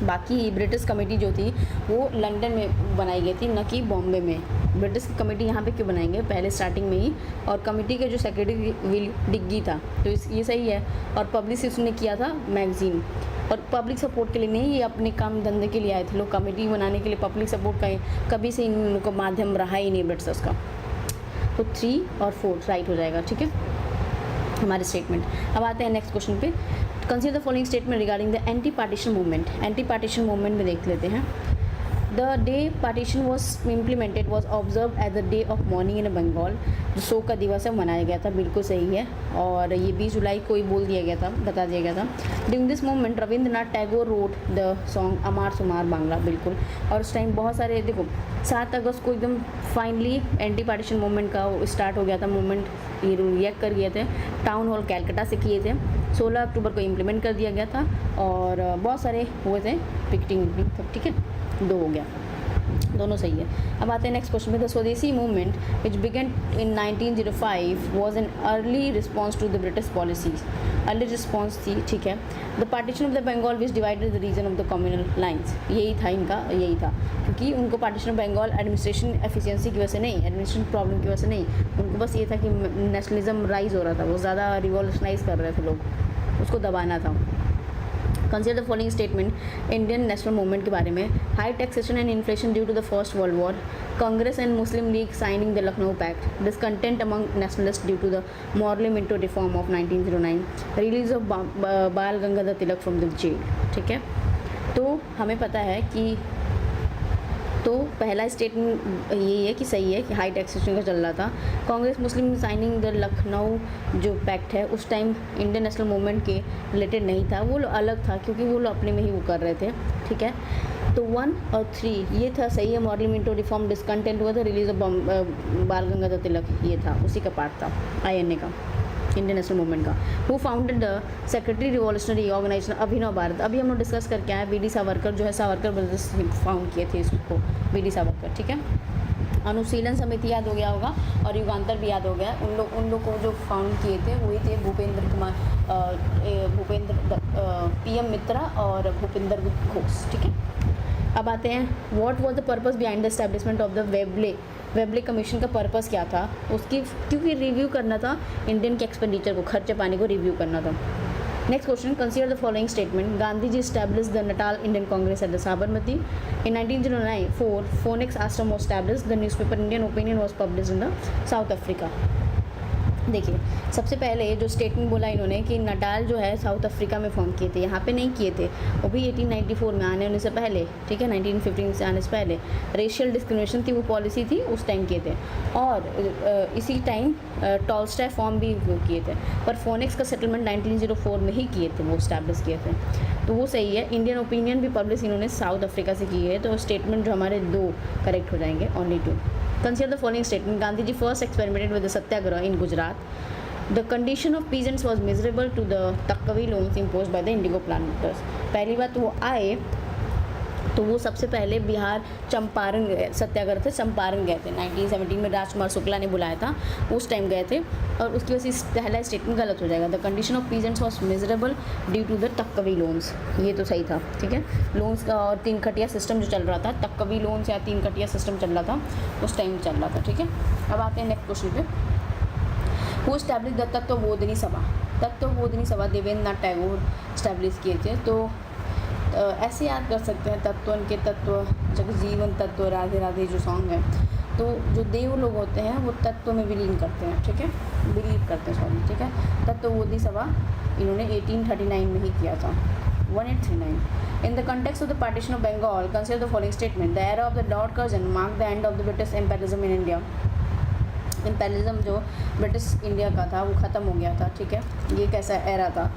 Speaker 1: बाकी ब्रिटिश कमेटी जो थी वो लंदन में बनाई गई थी, न कि बॉम्बे में। ब्रिटिश कमेटी यहाँ पे क्यों बनाएंगे पहले स्टार्टिंग में ही। और कमेटी के जो सेक्रेटरी डिग्गी था, तो ये सही है। और पब्लिश उसने किया था मैगजीन, और पब्लिक सपोर्ट के लिए नहीं, ये अपने काम धंधे के लिए आए थे लोग। कमेटी बनाने के लिए पब्लिक सपोर्ट का कभी से इन लोगों का माध्यम रहा ही नहीं ब्रिटिश का। तो 3 और 4 राइट हो जाएगा, ठीक है हमारे स्टेटमेंट। अब आते हैं नेक्स्ट क्वेश्चन पे। Consider the following statement regarding the anti partition movement. Anti partition movement में देख लेते हैं। The day partition was implemented was observe as the day of mourning in Bengal. जो शोक का दिवस है मनाया गया था, बिल्कुल सही है। और ये 20 जुलाई को ही बोल दिया गया था, बता दिया गया था। During this movement Rabindranath Tagore wrote the song Amar Sonar Bangla, बिल्कुल। और उस टाइम बहुत सारे, देखो 7 अगस्त को एकदम फाइनली एंटी पार्टीशन मूवमेंट का स्टार्ट हो गया था। मूवमेंट ये रिएक्ट कर गए थे, टाउन हॉल कैलकाटा से किए थे। 16 अक्टूबर को इम्प्लीमेंट कर दिया गया था और बहुत सारे हुए थे पिकटिंग सब, ठीक है 2 हो गया, दोनों सही है। अब आते हैं नेक्स्ट क्वेश्चन में। The Swadeshi movement which began in 1905 was an early response to the British policies. Early response थी, ठीक है। The partition of the Bengal which divided the region of the communal lines, यही था इनका, यही था। क्योंकि उनको partition of Bengal administration efficiency की वजह से नहीं, एडमिनिस्ट्रेशन प्रॉब्लम की वजह से नहीं, उनको बस ये था कि नेशनलिज्म राइज हो रहा था, वो ज़्यादा रिवॉल्यूशनाइज कर रहे थे लोग, उसको दबाना था। Consider the following statement Indian national movement के बारे में। High taxation and inflation due to the first world war. Congress and Muslim league signing the Lucknow pact. Discontent among nationalist due to the Morley Minto reform of 1909। Release of Bal Gangadhar Tilak from the jail, ठीक है। तो हमें पता है कि तो पहला statement यही है कि सही है कि हाई टैक्सेशन का चल रहा था। कांग्रेस मुस्लिम साइनिंग द लखनऊ जो पैक्ट है उस टाइम इंडियन नेशनल मूवमेंट के रिलेटेड नहीं था, वो अलग था, क्योंकि वो लोग अपने में ही वो कर रहे थे, ठीक है। तो 1 और 3 ये था सही है। मॉडल मिंटो रिफॉर्म डिसकंटेंट हुआ था। रिलीज ऑफ बाल गंगाधर तिलक ये था, उसी का पार्ट था INA का। इंडियन नेशनल मूवमेंट का। Who founded the secretary revolutionary organisation Abhinav Bharat. अभी हम लोग डिस्कस करके आए वी डी सावरकर जो है सावरकर ब्रदर्स फाउंड किए थे इसको, वी डी सावरकर, ठीक है। अनुशीलन समिति याद हो गया होगा और युगांतर भी याद हो गया। उन लोग को जो फाउंड किए थे वही थे भूपेंद्र कुमार, PM मित्रा और भूपेंद्र घोष, ठीक है। अब आते हैं what was the purpose behind the establishment of the Webley commission का पर्पस क्या था उसकी, क्योंकि रिव्यू करना था इंडियन के एक्सपेंडिचर को, खर्चे पानी को रिव्यू करना था। Next question, consider the following statement. Gandhi ji establish the Natal Indian Congress at the Sabarmati. In 1909 Phoenix ashram was established. The newspaper Indian Opinion was published in the South Africa. देखिए सबसे पहले जो स्टेटमेंट बोला इन्होंने कि नटाल जो है साउथ अफ्रीका में फॉर्म किए थे, यहाँ पे नहीं किए थे, वो भी 1894 में आने से पहले, ठीक है, 1915 से आने से पहले। रेशियल डिस्क्रिमिनेशन थी, वो पॉलिसी थी, उस टाइम किए थे। और इसी टाइम टॉलस्टॉय फॉर्म भी किए थे, पर फोनिक्स का सेटलमेंट 1904 में ही किए थे, वो स्टैब्लिश किए थे, तो वो सही है। इंडियन ओपिनियन भी पब्लिश इन्होंने साउथ अफ्रीका से की है, तो स्टेटमेंट जो हमारे 2 करेक्ट हो जाएंगे, only 2। Consider the following statement. Gandhi ji first experimented with the satyagraha in Gujarat. The condition of peasants was miserable to the तक्कवी loans imposed by the indigo planters. पहली बात वो आए तो वो सबसे पहले बिहार चंपारण सत्याग्रह थे, चंपारण गए थे 1917 में, राजकुमार शुक्ला ने बुलाया था, उस टाइम गए थे। और उसकी वजह से पहला स्टेटमेंट गलत हो जाएगा। The condition of peasants was miserable due to the taccavi loans, ये तो सही था, ठीक है। लोन्स का और 3 कटिया सिस्टम जो चल रहा था, तक्कवी लोन्स या 3 कटिया सिस्टम चल रहा था, उस टाइम चल रहा था, ठीक है। अब आते हैं नेक्स्ट क्वेश्चन पे। हु एस्टैब्लिश द तत्वबोधिनी सभा। तत्वबोधिनी सभा देवेंद्र नाथ टैगोर एस्टैब्लिश किए थे। तो ऐसे याद कर सकते हैं तत्व के तत्व, जगजीवन तत्व, राधे राधे जो सॉन्ग है, तो जो देव लोग होते हैं वो तत्व में विलीन करते हैं, ठीक है, बिलीव करते हैं, सॉरी, ठीक है। तत्वबोधि सभा इन्होंने 1839 में ही किया था, 1839। In the context of the partition of Bengal consider the following statement. The era of the lord Curzon mark the end of the British imperialism in India. Imperialism जो ब्रिटिश इंडिया का था वो ख़त्म हो गया था, ठीक है। ये कैसा एरा था?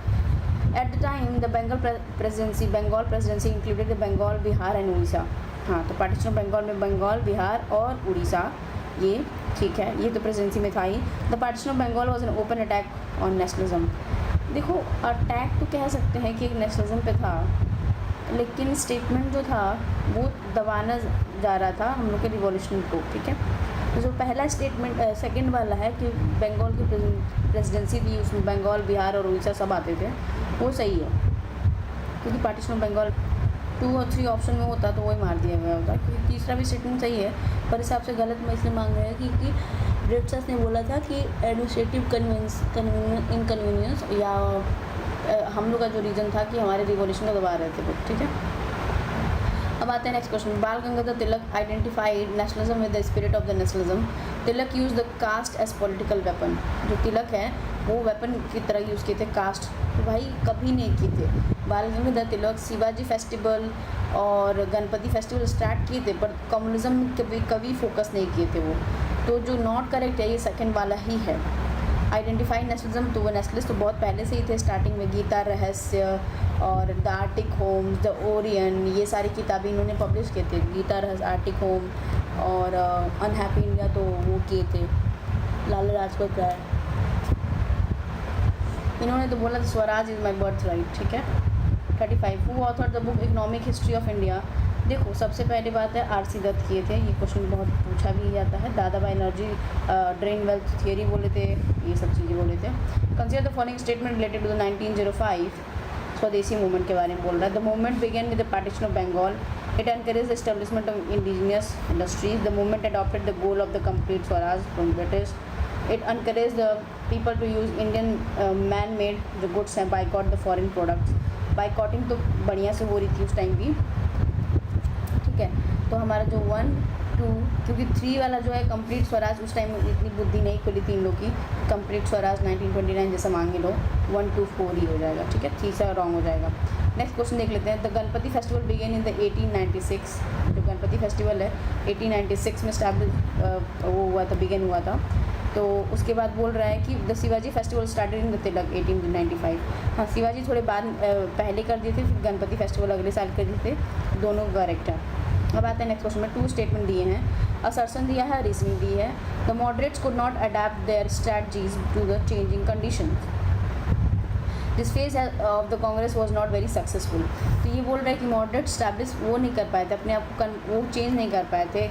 Speaker 1: At the time, the Bengal presidency included the Bengal, Bihar and Orissa. हाँ, तो पार्टीशन ऑफ बंगाल में बंगाल, बिहार और उड़ीसा, ये ठीक है, ये तो प्रेसिडेंसी में था ही। The partition of Bengal was an open attack on nationalism. देखो अटैक तो कह सकते हैं कि एक नेशनलिज्म पे था, लेकिन स्टेटमेंट जो था वो दबाना जा रहा था हम लोग के रिवॉल्यूशन को, ठीक है। तो जो पहला स्टेटमेंट सेकंड वाला है कि बंगाल की प्रेसिडेंसी थी, उसमें बंगाल, बिहार और उड़ीसा सब आते थे, वो सही है, क्योंकि पार्टीशन ऑफ बंगाल 2 और 3 ऑप्शन में होता तो वही मार दिया गया होता, क्योंकि तीसरा भी स्टेटमेंट सही है, पर हिसाब से गलत मैं इसलिए मांग रहे हैं क्योंकि ब्रिटिशर्स ने बोला था कि एडमिनिस्ट्रेटिव इनकन्वीनियंस या हम लोग का जो रीज़न था कि हमारे रिवॉल्यूशन को दबा रहे थे वो, ठीक है। अब आते हैं next question. Bal Gangadhar Tilak identified nationalism with the spirit of the nationalism. Tilak use the caste as political weapon. जो तिलक है वो वेपन की तरह यूज़ किए थे कास्ट, तो भाई कभी नहीं किए थे। बाल गंगाधर तिलक शिवाजी फेस्टिवल और गणपति फेस्टिवल स्टार्ट किए थे, पर कम्युनिज्म कभी फोकस नहीं किए थे वो, तो जो नॉट करेक्ट है ये सेकेंड वाला ही है। आइडेंटिफाइड नेशनलिज्म, तो वो नेशनलिस्ट तो बहुत पहले से ही थे, स्टार्टिंग में गीता रहस्य और the Arctic homes, the Orion, ये सारी किताबें इन्होंने पब्लिश किए थे। गीता रहस्य, आर्टिक होम और अनहैप्पी इंडिया तो वो किए थे लाला लाजपत राय। इन्होंने तो बोला Swaraj is my birth right, ठीक है। 35 who author the book economic history of India. देखो सबसे पहली बात है RC दत्त किए थे, ये क्वेश्चन बहुत पूछा भी जाता है। दादा भाई एनर्जी ड्रेन वेल्थ थियरी बोले थे, ये सब चीज़ें बोले थे। Consider the following statement related to the 1905 Swadeshi movement के बारे में बोल रहा है। The movement began with the partition of Bengal. It encourage the establishment of indigenous industries. The movement adopted the goal of the complete swaraj from British. It encourage the people to use Indian man made जो goods हैं, boycott the foreign products. Boycotting तो बढ़िया से हो रही थी उस time भी, ठीक है। तो हमारा जो 1, 2, क्योंकि 3 वाला जो है कंप्लीट स्वराज, उस टाइम इतनी बुद्धि नहीं खुली थी इन लोग की। कंप्लीट स्वराज 1929 जैसा मांगे लो, 1, 2, 4 ही हो जाएगा, ठीक है, तीसरा रॉन्ग हो जाएगा। नेक्स्ट क्वेश्चन देख लेते हैं। The Ganpati festival began in the 1896। जो गणपति फेस्टिवल है 1896 में वो हुआ था, बिगेन हुआ था। तो उसके बाद बोल रहा है कि the Shivaji festival started in the Tilak 1895। हाँ, शिवाजी थोड़े बाद पहले कर दिए थे, फिर गणपति फेस्टिवल अगले साल कर दिए थे, दोनों करेक्ट है। अब आते हैं नेक्स्ट क्वेश्चन में। 2 स्टेटमेंट दिए हैं, असर्शन दिया है, रीजनिंग दी है। The moderates could not adapt their strategies to the changing condition. This phase of the Congress was not very successful. तो ये बोल रहा है कि मॉडरेट स्टैब्लिश वो नहीं कर पाए थे, अपने आप को वो चेंज नहीं कर पाए थे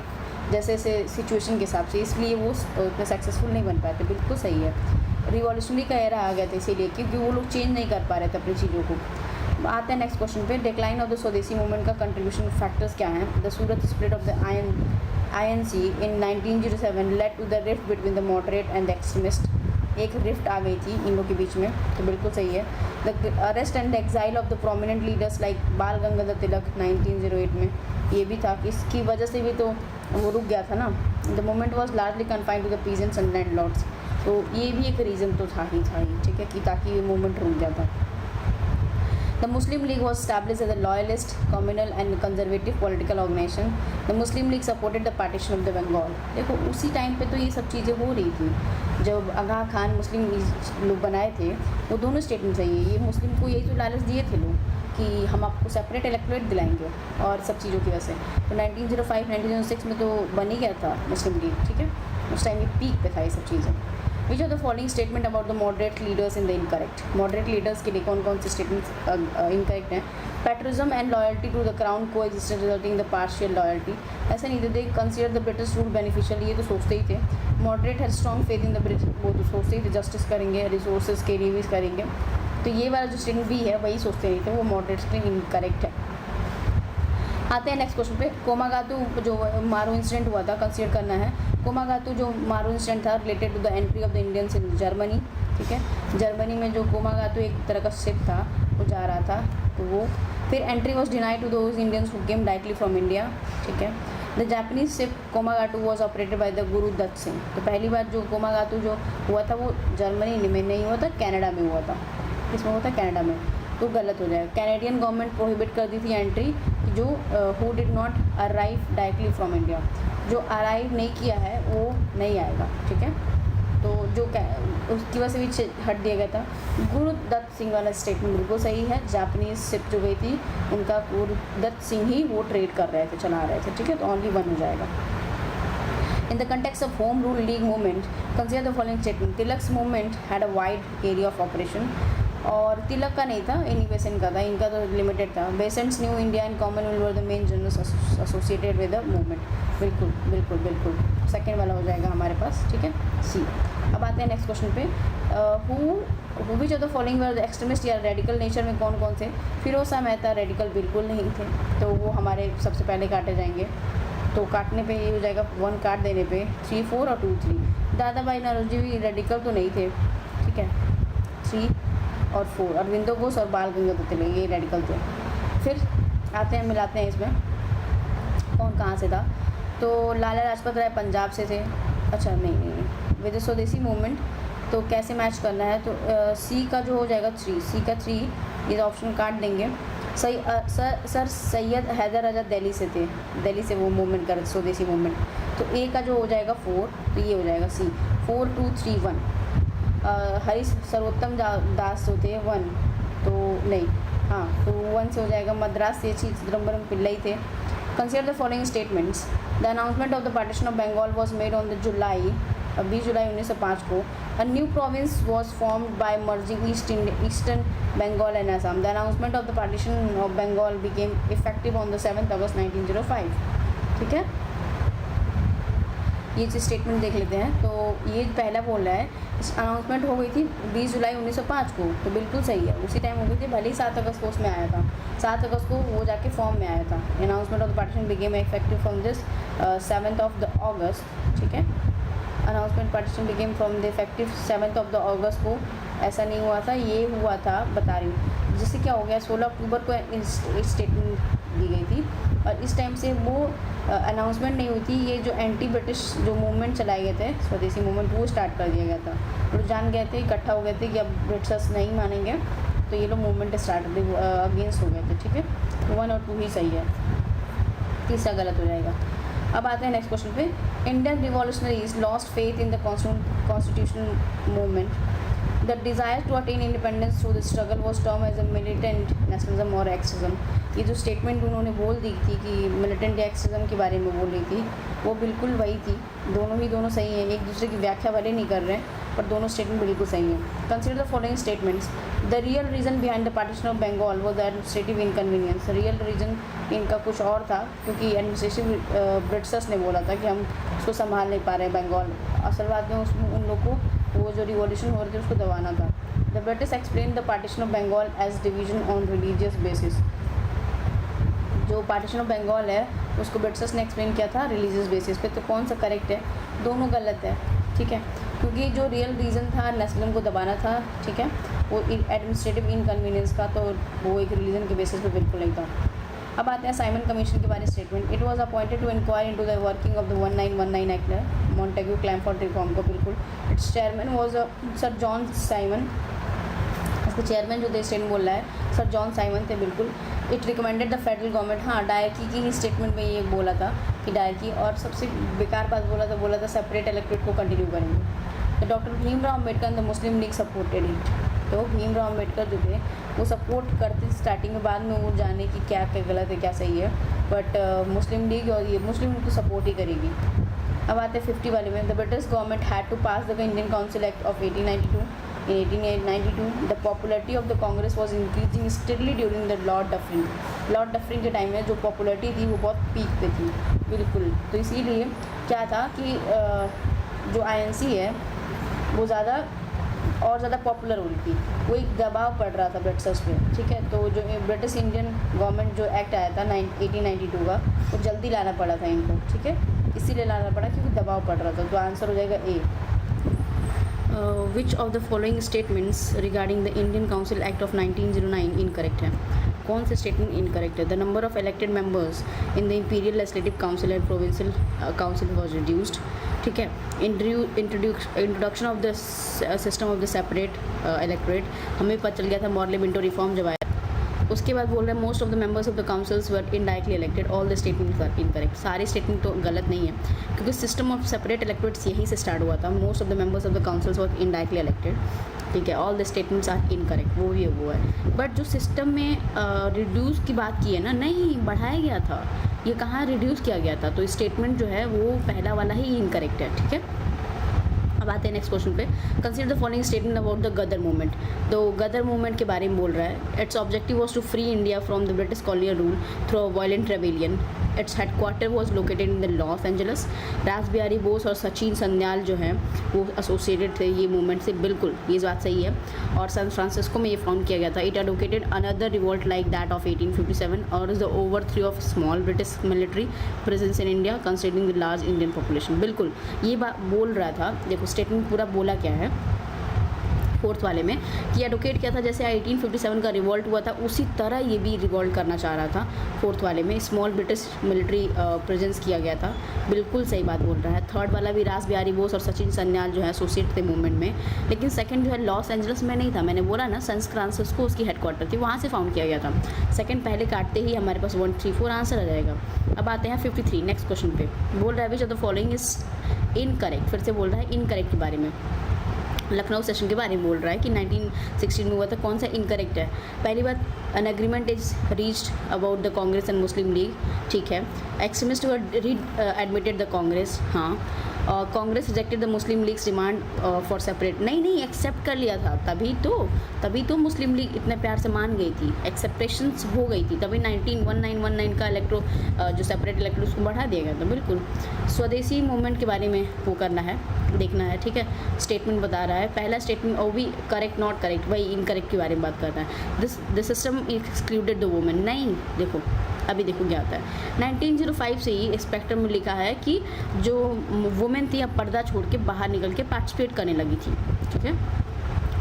Speaker 1: जैसे सिचुएशन के हिसाब से, इसलिए वो उतने सक्सेसफुल नहीं बन पाए थे। बिल्कुल सही है, रिवॉल्यूशनरी का एरा आ गया था इसीलिए, क्योंकि वो लोग चेंज नहीं कर पा रहे थे अपनी चीज़ों को। आते हैं नेक्स्ट क्वेश्चन पे। Decline of the Swadeshi movement का कंट्रीब्यूशन फैक्टर्स क्या हैं? The Surat split of the INC in 1907 led to the rift between the moderate and the extremist. एक रिफ्ट आ गई थी इन लोग के बीच में, तो बिल्कुल सही है। The arrest and exile of the prominent leaders like Bal Gangadhar तिलक 1908 में, ये भी था कि इसकी वजह से भी तो वो रुक गया था ना। The movement was largely confined to the peasants and landlords, तो ये भी एक रीज़न तो था ही, ठीक है, कि ताकि ये मूवमेंट रुक जाता। The Muslim League was established as a loyalist, communal and conservative political organization. The Muslim League supported the partition of the Bengal. देखो उसी टाइम पे तो ये सब चीज़ें हो रही थी जब आगा खान मुस्लिम लोग बनाए थे, वो दोनों स्टेट में सही है। ये मुस्लिम को यही तो लालच दिए थे लोग कि हम आपको सेपरेट इलेक्टोरेट दिलाएंगे और सब चीज़ों की वजह से। तो 1905-1906 में तो बन ही गया था मुस्लिम लीग, ठीक है, उस टाइम ये पीक पे था ये सब चीज़ें। Which of the following statement about the moderate leaders in the incorrect? Moderate leaders के लिए कौन कौन से स्टेटमेंट्स इनकरेक्ट हैं? Patriotism and loyalty to the crown को existent resulting the partial loyalty, ऐसा नहीं थे। They consider the British rule beneficial, ये तो सोचते ही थे। Moderate had strong faith in the British, वो तो सोचते ही थे जस्टिस करेंगे, रिसोर्सेज के लिए भी करेंगे। तो ये वाला जो स्टेटमेंट भी है वही सोचते नहीं थे, वो मॉडरेट के इनकरेक्ट है। आते हैं नेक्स्ट क्वेश्चन पे। कोमागातु जो मारू इंसिडेंट हुआ था कंसिडर करना है। कोमागातु जो मारू इंसिडेंट था related to the entry of the Indians in Germany, ठीक है। जर्मनी में जो कोमागातु एक तरह का शिप था वो जा रहा था, तो वो फिर entry was denied to those Indians who came directly from India, ठीक है। The Japanese ship Komagata was operated by the Guru Dutt Singh. तो पहली बार जो कोमागातु जो हुआ था वो जर्मनी में नहीं हुआ था, कनाडा में हुआ था। इसमें हुआ था कनाडा में, तो गलत हो जाएगा। कैनेडियन गवर्नमेंट प्रोहिबिट कर दी थी एंट्री, जो who did not arrive directly from India, जो अराइव नहीं किया है वो नहीं आएगा, ठीक है। तो जो उसकी वजह से भी हट दिया गया था। गुरु दत्त सिंह वाला स्टेटमेंट बिल्कुल सही है। जापानीज शिप जो गई थी उनका गुरु दत्त सिंह ही वो ट्रेड कर रहे थे, चला रहे थे, ठीक है, तो ओनली 1 हो जाएगा। In the context of Home Rule League movement, consider the following statement. Tilak's movement had a wide area of operation. और तिलक का नहीं था, इन्हीं बेसेंट का था, इनका तो लिमिटेड था। Besant's new India and commonwealth were the main generals associated with the movement. बिल्कुल बिल्कुल बिल्कुल सेकेंड वाला हो जाएगा हमारे पास, ठीक है, सी। अब आते हैं नेक्स्ट क्वेश्चन पे। विच of the following were the extremist या रेडिकल नेचर में कौन कौन से? फिरोज शाह मेहता रेडिकल बिल्कुल नहीं थे, तो वो हमारे सबसे पहले काटे जाएंगे। तो काटने पे ये हो जाएगा 1 काट देने पे 3, 4 और 2, 3। दादा भाई नौरोजी भी रेडिकल तो नहीं थे, ठीक है, 3 और 4। अरविंदो घोष और बाल गंगाधर तिलक ये रेडिकल थे। फिर आते हैं मिलाते हैं इसमें कौन कहाँ से था। तो लाला लाजपत राय पंजाब से थे, अच्छा नहीं विद स्वदेशी मूवमेंट, तो कैसे मैच करना है? तो सी का जो हो जाएगा 3, सी का 3, ये ऑप्शन काट देंगे। सही सर सैयद हैदर रजा दिल्ली से थे, दिल्ली से वो मूवमेंट कर स्वदेशी मूवमेंट। तो ए का जो हो जाएगा 4, तो ये हो जाएगा सी, 4, 2, 3, 1। हरीश सर्वोत्तम दास जो थे 1, तो नहीं, हाँ, तो 1 से हो जाएगा। मद्रास से चिदम्बरम पिल्लई थे। Consider the following statements. The announcement of the partition of Bengal was made on the 20 July 1905 को। A new province was formed by merging Eastern Bengal and Assam. The announcement of the partition of Bengal became effective on the 7th August 1905. ठीक है, ये चीज़ statement देख लेते हैं। तो ये पहला बोल रहा है अनाउंसमेंट हो गई थी 20 जुलाई 1905 को, तो बिल्कुल सही है, उसी टाइम हो गई थी, भले ही 7 अगस्त को उसमें आया था, 7 अगस्त को वो जाके फॉर्म में आया था। Announcement of the partition became effective from this 7th of the August, ठीक है। Announcement partition became from the effective 7th of the August को, ऐसा नहीं हुआ था, ये हुआ था, बता रही हूँ। जिससे क्या हो गया, 16 अक्टूबर को स्टेटमेंट दी गई थी, और इस टाइम से वो अनाउंसमेंट नहीं हुई थी। ये जो एंटी ब्रिटिश जो मूवमेंट चलाए गए थे, स्वदेशी मूवमेंट, वो स्टार्ट कर दिया गया था। लोग जान गए थे, इकट्ठा हो गए थे कि अब ब्रिटिशर्स नहीं मानेंगे, तो ये लोग मूवमेंट स्टार्ट अगेंस्ट हो गए थे, ठीक है। 1 और 2 ही सही है, तीसरा गलत हो जाएगा। अब आते हैं नेक्स्ट क्वेश्चन पे। Indian revolutionaries lost faith in the constitutional movement. The desire to attain independence through the struggle was term as a militant nationalism और एक्सिज्म। ये जो स्टेटमेंट उन्होंने बोल दी थी कि मिलिटेंट एक्सिज्म के बारे में बोल रही थी, वो बिल्कुल वही थी। दोनों सही हैं, एक दूसरे की व्याख्या वाले नहीं कर रहे हैं, पर दोनों स्टेटमेंट बिल्कुल सही हैं। Consider the following statements. The real reason behind the partition of Bengal was the administrative inconvenience. Real reason इनका कुछ और था, क्योंकि एडमिनिस्ट्रेटिव ब्रिटिशर्स ने बोला था कि हम उसको संभाल नहीं पा रहे हैं बंगाल। असल बात में उसमें उन लोग को वो जो रिवॉल्यूशन हो रही थी उसको दबाना था। The British explain the partition of Bengal as division on religious basis. जो पार्टीशन ऑफ बंगाल है उसको ब्रिटिशर्स ने एक्सप्लेन किया था रिलीजियस बेसिस पे। तो कौन सा करेक्ट है? दोनों गलत है, ठीक है, क्योंकि जो रियल रीज़न था नेशनलिज्म को दबाना था, ठीक है, वो एडमिनिस्ट्रेटिव इनकन्वीनियंस का, तो वो एक रिलीजन के बेसिस पे बिल्कुल नहीं था। अब आते हैं साइमन कमीशन के बारे में statement. It was appointed to inquire into the working of the 1919 act है, मॉन्टेग्यू क्लेम फॉर रिफॉर्म को। बिल्कुल its chairman was sir John Simon. इसके चेयरमैन जो देश स्टेट बोल रहा है सर जॉन साइमन थे। बिल्कुल it recommended the federal government, हाँ डायरकी की स्टेटमेंट में ये बोला था कि डायरकी, और सबसे बेकार बात बोला था सेपरेट इलेक्ट्रेट को कंटिन्यू करेंगे। तो doctor Bhimrao Ambedkar and the Muslim league supported it. तो भीमराव अम्बेडकर जो थे वो सपोर्ट करते स्टार्टिंग में, बाद में वो जाने कि क्या क्या गलत है क्या सही है, बट मुस्लिम लीग और ये मुस्लिम लीग तो सपोर्ट ही करेगी। अब आते हैं 50 वाले में। The British government had to pass the Indian council act of 1892। In 1892, the popularity of the Congress was increasing steadily during the Lord Dufferin। Lord Dufferin के टाइम में जो पॉपुलरिटी थी वो बहुत पीक पे थी। बिल्कुल, तो इसीलिए क्या था कि जो INC है वो ज़्यादा और ज़्यादा पॉपुलर हो रही थी, वो एक दबाव पड़ रहा था ब्रिटिशर्स पे, ठीक है। तो जो ब्रिटिश इंडियन गवर्नमेंट जो एक्ट आया था 1892 का, वो जल्दी लाना पड़ा था इनको, ठीक है, इसीलिए लाना पड़ा क्योंकि दबाव पड़ रहा था। तो आंसर हो जाएगा A. Which of the following statements regarding the Indian council act of 1909 incorrect है? कौन से स्टेटमेंट इनकरेक्ट है? The number of elected members in the imperial legislative council and provincial council was reduced, ठीक है। Introduction of the system of the separate electorate, हमें पता चल गया था मॉडल मिंटो रिफॉर्म जब आया। उसके बाद बोल रहे हैं most of the members of the councils were indirectly elected, all the statements are incorrect. सारे स्टेटमेंट तो गलत नहीं है, क्योंकि सिस्टम ऑफ सेपरेट इलेक्टोरेट्स यहीं से स्टार्ट हुआ था। Most of the members of the councils were indirectly elected, ठीक है। All the statements are incorrect, वो भी वो है। बट जो सिस्टम में रिड्यूस की बात की है ना, नहीं बढ़ाया गया था, ये कहाँ रिड्यूस किया गया था, तो स्टेटमेंट जो है वो पहला वाला ही इनकरेक्ट है, ठीक है। अब आते हैं नेक्स्ट क्वेश्चन पे। Consider the following statement about the Ghadar movement. तो गदर मूवमेंट के बारे में बोल रहा है, its objective was to free India from the British colonial rule through a violent rebellion. Its headquarter was located in the Los Angeles. Ras Behari Bose और सचिन सन्याल जो हैं वो एसोसिएटेड थे ये मूवमेंट से, बिल्कुल ये बात सही है। और सैन फ्रांसिस्को में ये फाउंड किया गया था। It advocated another revolt like that of 1857 और is the overthrow of small British military presence in India considering the large Indian population. बिल्कुल ये बात बोल रहा था, देखो स्टेटमेंट पूरा बोला क्या है फोर्थ वाले में कि एडवोकेट किया था जैसे 1857 का रिवॉल्ट हुआ था उसी तरह ये भी रिवॉल्ट करना चाह रहा था। फोर्थ वाले में स्मॉल ब्रिटिश मिलिट्री प्रेजेंस किया गया था, बिल्कुल सही बात बोल रहा है। थर्ड वाला भी रास बिहारी बोस और सचिन सन्याल जो है एसोसिएट थे मूवमेंट में, लेकिन सेकंड जो है लॉस एंजल्स में नहीं था। मैंने बोला ना सैन फ्रांसिस्को उसकी हेडक्वार्टर थी, वहाँ से फाउंड किया गया था। सेकंड पहले काटते ही हमारे पास 1, 3, 4 आंसर आ जाएगा। अब आते हैं 53 नेक्स्ट क्वेश्चन पे। बोल रहा है which of the following is incorrect, फिर से बोल रहा है इनकरेक्ट के बारे में। लखनऊ सेशन के बारे में बोल रहा है कि 1916 में हुआ था, कौन सा इनकरेक्ट है? पहली बात, an agreement is reached about the Congress and Muslim League, ठीक है। Extremist were admitted the Congress, हाँ। Congress rejected the Muslim League's demand for separate, नहीं एक्सेप्ट कर लिया था, तभी तो मुस्लिम लीग इतने प्यार से मान गई थी, एक्सेप्टेशंस हो गई थी, तभी 1919 का जो सेपरेट इलेक्ट्रो उसको बढ़ा दिया गया था। बिल्कुल स्वदेशी मूवमेंट के बारे में वो करना है, देखना है, ठीक है। स्टेटमेंट बता रहा है, पहला स्टेटमेंट वो भी करेक्ट नॉट करेक्ट, वही इनकरेक्ट के बारे में बात करता है। This system excluded the women, नहीं देखो अभी देखो क्या आता है। 1905 से ही स्पेक्ट्रम में लिखा है कि जो वुमेन थी अब पर्दा छोड़ के बाहर निकल के पार्टिसिपेट करने लगी थी, ठीक है।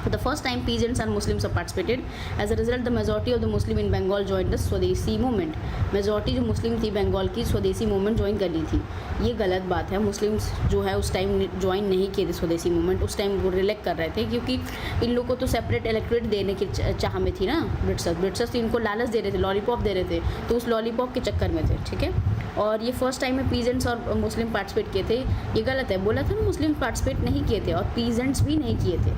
Speaker 1: For the first time, peasants and Muslims have participated. As a result, the majority of the Muslim in Bengal joined the Swadeshi movement. Majority जो मुस्लिम थी बंगाल की स्वदेशी मूवमेंट ज्वाइन कर ली थी, ये गलत बात है। मुस्लिम्स जो है उस टाइम ज्वाइन नहीं किए थे स्वदेशी मूवमेंट, उस टाइम वो रिलेक्ट कर रहे थे क्योंकि इन लोगों को तो सेपरेट इलेक्टोरेट देने की चाह में थी ना ब्रिटिशर्स तो इनको लालच दे रहे थे, लॉलीपॉप दे रहे थे, तो उस लॉलीपॉप के चक्कर में थे, ठीक है। और ये फर्स्ट टाइम में पीजेंट्स और मुस्लिम पार्टिसिपेट किए थे, ये गलत है। बोला था ना मुस्लिम पार्टिसिपेट नहीं किए थे और पीजेंट्स भी नहीं किए थे,